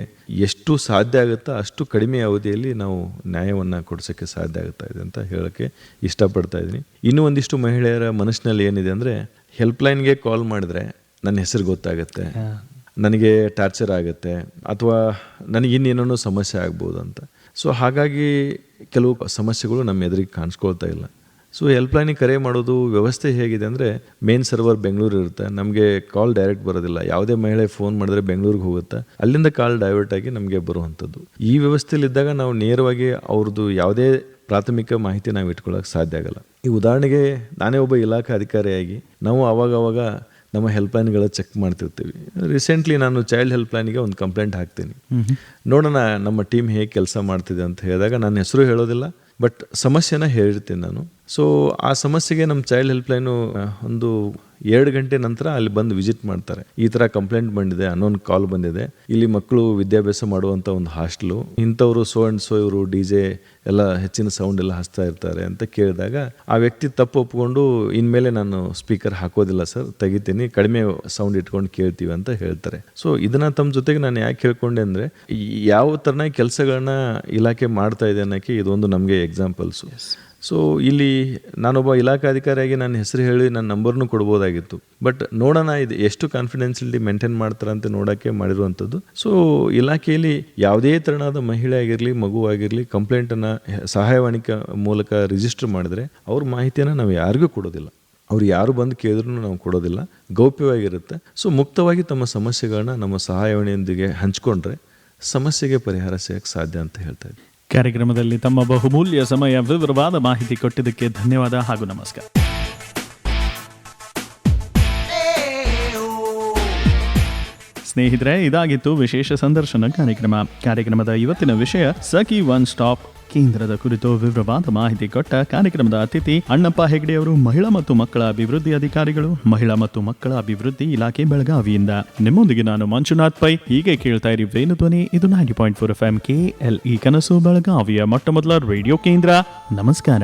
[SPEAKER 2] ಎಷ್ಟು ಸಾಧ್ಯ ಆಗುತ್ತೋ ಅಷ್ಟು ಕಡಿಮೆ ಅವಧಿಯಲ್ಲಿ ನಾವು ನ್ಯಾಯವನ್ನು ಕೊಡಿಸೋಕ್ಕೆ ಸಾಧ್ಯ ಆಗುತ್ತಾ ಇದೆ ಅಂತ ಹೇಳೋಕ್ಕೆ ಇಷ್ಟಪಡ್ತಾ ಇದ್ದೀನಿ. ಇನ್ನೂ ಒಂದಿಷ್ಟು ಮಹಿಳೆಯರ ಮನಸ್ಸಿನಲ್ಲಿ ಏನಿದೆ ಅಂದರೆ, ಹೆಲ್ಪ್ಲೈನ್ಗೆ ಕಾಲ್ ಮಾಡಿದ್ರೆ ನನ್ನ ಹೆಸರು ಗೊತ್ತಾಗುತ್ತೆ, ನನಗೆ ಟಾರ್ಚರ್ ಆಗುತ್ತೆ, ಅಥವಾ ನನಗೆ ಇನ್ನೇನೋ ಸಮಸ್ಯೆ ಆಗ್ಬೋದು ಅಂತ. ಸೊ ಹಾಗಾಗಿ ಕೆಲವು ಸಮಸ್ಯೆಗಳು ನಮ್ಮ ಎದುರಿಗೆ ಕಾಣಿಸ್ಕೊಳ್ತಾ ಇಲ್ಲ. ಸೊ ಹೆಲ್ಪ್ಲೈನಿಗೆ ಕರೆ ಮಾಡೋದು ವ್ಯವಸ್ಥೆ ಹೇಗಿದೆ ಅಂದರೆ, ಮೇನ್ ಸರ್ವರ್ ಬೆಂಗಳೂರು ಇರುತ್ತೆ, ನಮಗೆ ಕಾಲ್ ಡೈರೆಕ್ಟ್ ಬರೋದಿಲ್ಲ. ಯಾವುದೇ ಮಹಿಳೆ ಫೋನ್ ಮಾಡಿದ್ರೆ ಬೆಂಗಳೂರಿಗೆ ಹೋಗುತ್ತೆ, ಅಲ್ಲಿಂದ ಕಾಲ್ ಡೈವರ್ಟ್ ಆಗಿ ನಮಗೆ ಬರುವಂಥದ್ದು. ಈ ವ್ಯವಸ್ಥೆಯಲ್ಲಿದ್ದಾಗ ನಾವು ನೇರವಾಗಿ ಅವ್ರದ್ದು ಯಾವುದೇ ಪ್ರಾಥಮಿಕ ಮಾಹಿತಿ ನಾವು ಇಟ್ಕೊಳ್ಳೋಕೆ ಸಾಧ್ಯ ಆಗಲ್ಲ. ಈ ಉದಾಹರಣೆಗೆ ನಾನೇ ಒಬ್ಬ ಇಲಾಖಾ ಅಧಿಕಾರಿಯಾಗಿ ನಾವು ಆವಾಗ ನಮ್ಮ ಹೆಲ್ಪ್ಲೈನ್ಗಳ ಚೆಕ್ ಮಾಡ್ತಿರ್ತೀವಿ. ರೀಸೆಂಟ್ಲಿ ನಾನು ಚೈಲ್ಡ್ ಹೆಲ್ಪ್ಲೈನಿಗೆ ಒಂದು ಕಂಪ್ಲೇಂಟ್ ಹಾಕ್ತೀನಿ, ನೋಡೋಣ ನಮ್ಮ ಟೀಮ್ ಹೇಗೆ ಕೆಲಸ ಮಾಡ್ತಿದೆ ಅಂತ ಹೇಳಿದಾಗ ನನ್ನ ಹೆಸರು ಹೇಳೋದಿಲ್ಲ, ಬಟ್ ಸಮಸ್ಯೆನ ಹೇಳಿರ್ತೀನಿ ನಾನು. ಸೊ ಆ ಸಮಸ್ಯೆಗೆ ನಮ್ಮ ಚೈಲ್ಡ್ ಹೆಲ್ಪ್ಲೈನು ಒಂದು 2 ಗಂಟೆ ನಂತರ ಅಲ್ಲಿ ಬಂದು ವಿಸಿಟ್ ಮಾಡ್ತಾರೆ. ಈ ಥರ ಕಂಪ್ಲೇಂಟ್ ಬಂದಿದೆ, ಅನ್ನೊಂದು ಕಾಲ್ ಬಂದಿದೆ, ಇಲ್ಲಿ ಮಕ್ಕಳು ವಿದ್ಯಾಭ್ಯಾಸ ಮಾಡುವಂಥ ಒಂದು ಹಾಸ್ಟೆಲು, ಇಂಥವರು ಸೋ ಆ್ಯಂಡ್ ಸೋ ಇವರು DJ ಎಲ್ಲ ಹೆಚ್ಚಿನ ಸೌಂಡ್ ಎಲ್ಲ ಹಚ್ತಾ ಇರ್ತಾರೆ ಅಂತ ಕೇಳಿದಾಗ ಆ ವ್ಯಕ್ತಿ ತಪ್ಪು ಒಪ್ಕೊಂಡು, ಇನ್ಮೇಲೆ ನಾನು ಸ್ಪೀಕರ್ ಹಾಕೋದಿಲ್ಲ ಸರ್, ತೆಗಿತೀನಿ, ಕಡಿಮೆ ಸೌಂಡ್ ಇಟ್ಕೊಂಡು ಕೇಳ್ತೀವಿ ಅಂತ ಹೇಳ್ತಾರೆ. ಸೊ ಇದನ್ನು ತಮ್ಮ ಜೊತೆಗೆ ನಾನು ಯಾಕೆ ಹೇಳ್ಕೊಂಡೆ ಅಂದರೆ, ಯಾವ ಥರನಾಗಿ ಕೆಲಸಗಳನ್ನ ಇಲಾಖೆ ಮಾಡ್ತಾ ಇದೆ ಅನ್ನೋಕ್ಕೆ ಇದೊಂದು ನಮಗೆ ಎಕ್ಸಾಂಪಲ್ಸು. ಸೊ ಇಲ್ಲಿ ನಾನೊಬ್ಬ ಇಲಾಖಾಧಿಕಾರಿಯಾಗಿ ನನ್ನ ಹೆಸರು ಹೇಳಿ ನನ್ನ ನಂಬರ್ನು ಕೊಡ್ಬೋದಾಗಿತ್ತು, ಬಟ್ ನೋಡೋಣ ಇದು ಎಷ್ಟು ಕಾನ್ಫಿಡೆನ್ಷಿಯಲಿ ಮೇಂಟೈನ್ ಮಾಡ್ತಾರೆ ಅಂತ ನೋಡೋಕ್ಕೆ ಮಾಡಿರುವಂಥದ್ದು. ಸೊ ಇಲಾಖೆಯಲ್ಲಿ ಯಾವುದೇ ಥರನಾದ ಮಹಿಳೆ ಆಗಿರಲಿ, ಮಗು ಆಗಿರಲಿ, ಕಂಪ್ಲೇಂಟನ್ನು ಸಹಾಯವಾಣಿ ಮೂಲಕ ರಿಜಿಸ್ಟರ್ ಮಾಡಿದ್ರೆ ಅವ್ರ ಮಾಹಿತಿಯನ್ನು ನಾವು ಯಾರಿಗೂ ಕೊಡೋದಿಲ್ಲ. ಅವ್ರು ಯಾರು ಬಂದು ಕೇಳಿದ್ರು ನಾವು ಕೊಡೋದಿಲ್ಲ, ಗೌಪ್ಯವಾಗಿರುತ್ತೆ. ಸೊ ಮುಕ್ತವಾಗಿ ತಮ್ಮ ಸಮಸ್ಯೆಗಳನ್ನ ನಮ್ಮ ಸಹಾಯವಾಣಿಯೊಂದಿಗೆ ಹಂಚ್ಕೊಂಡ್ರೆ ಸಮಸ್ಯೆಗೆ ಪರಿಹಾರ ಸಿಗಕ್ಕೆ ಸಾಧ್ಯ ಅಂತ ಹೇಳ್ತಾ ಇದ್ದೀನಿ.
[SPEAKER 1] ಕಾರ್ಯಕ್ರಮದಲ್ಲಿ ತಮ್ಮ ಬಹುಮೂಲ್ಯ ಸಮಯ, ವಿವರವಾದ ಮಾಹಿತಿ ಕೊಟ್ಟಿದ್ದಕ್ಕೆ ಧನ್ಯವಾದ ಹಾಗೂ ನಮಸ್ಕಾರ. ಸ್ನೇಹಿತರೆ, ಇದಾಗಿತ್ತು ವಿಶೇಷ ಸಂದರ್ಶನ ಕಾರ್ಯಕ್ರಮದ ಇವತ್ತಿನ ವಿಷಯ ಸಖಿ ಒನ್ ಸ್ಟಾಪ್ ಕೇಂದ್ರದ ಕುರಿತು ವಿವರವಾದ ಮಾಹಿತಿ ಕೊಟ್ಟ ಕಾರ್ಯಕ್ರಮದ ಅತಿಥಿ ಅಣ್ಣಪ್ಪ ಹೆಗ್ಡೆ ಅವರು, ಮಹಿಳಾ ಮತ್ತು ಮಕ್ಕಳ ಅಭಿವೃದ್ಧಿ ಅಧಿಕಾರಿಗಳು, ಮಹಿಳಾ ಮತ್ತು ಮಕ್ಕಳ ಅಭಿವೃದ್ಧಿ ಇಲಾಖೆ ಬೆಳಗಾವಿಯಿಂದ. ನಿಮ್ಮೊಂದಿಗೆ ನಾನು ಮಂಜುನಾಥ್ ಪೈ. ಹೀಗೆ ಕೇಳ್ತಾ ಇರಿ ವೇಣು ಧ್ವನಿ. ಇದು 90.4 FM KLE ಕನಸು ಬೆಳಗಾವಿಯ ಮೊಟ್ಟಮೊದಲ ರೇಡಿಯೋ ಕೇಂದ್ರ. ನಮಸ್ಕಾರ.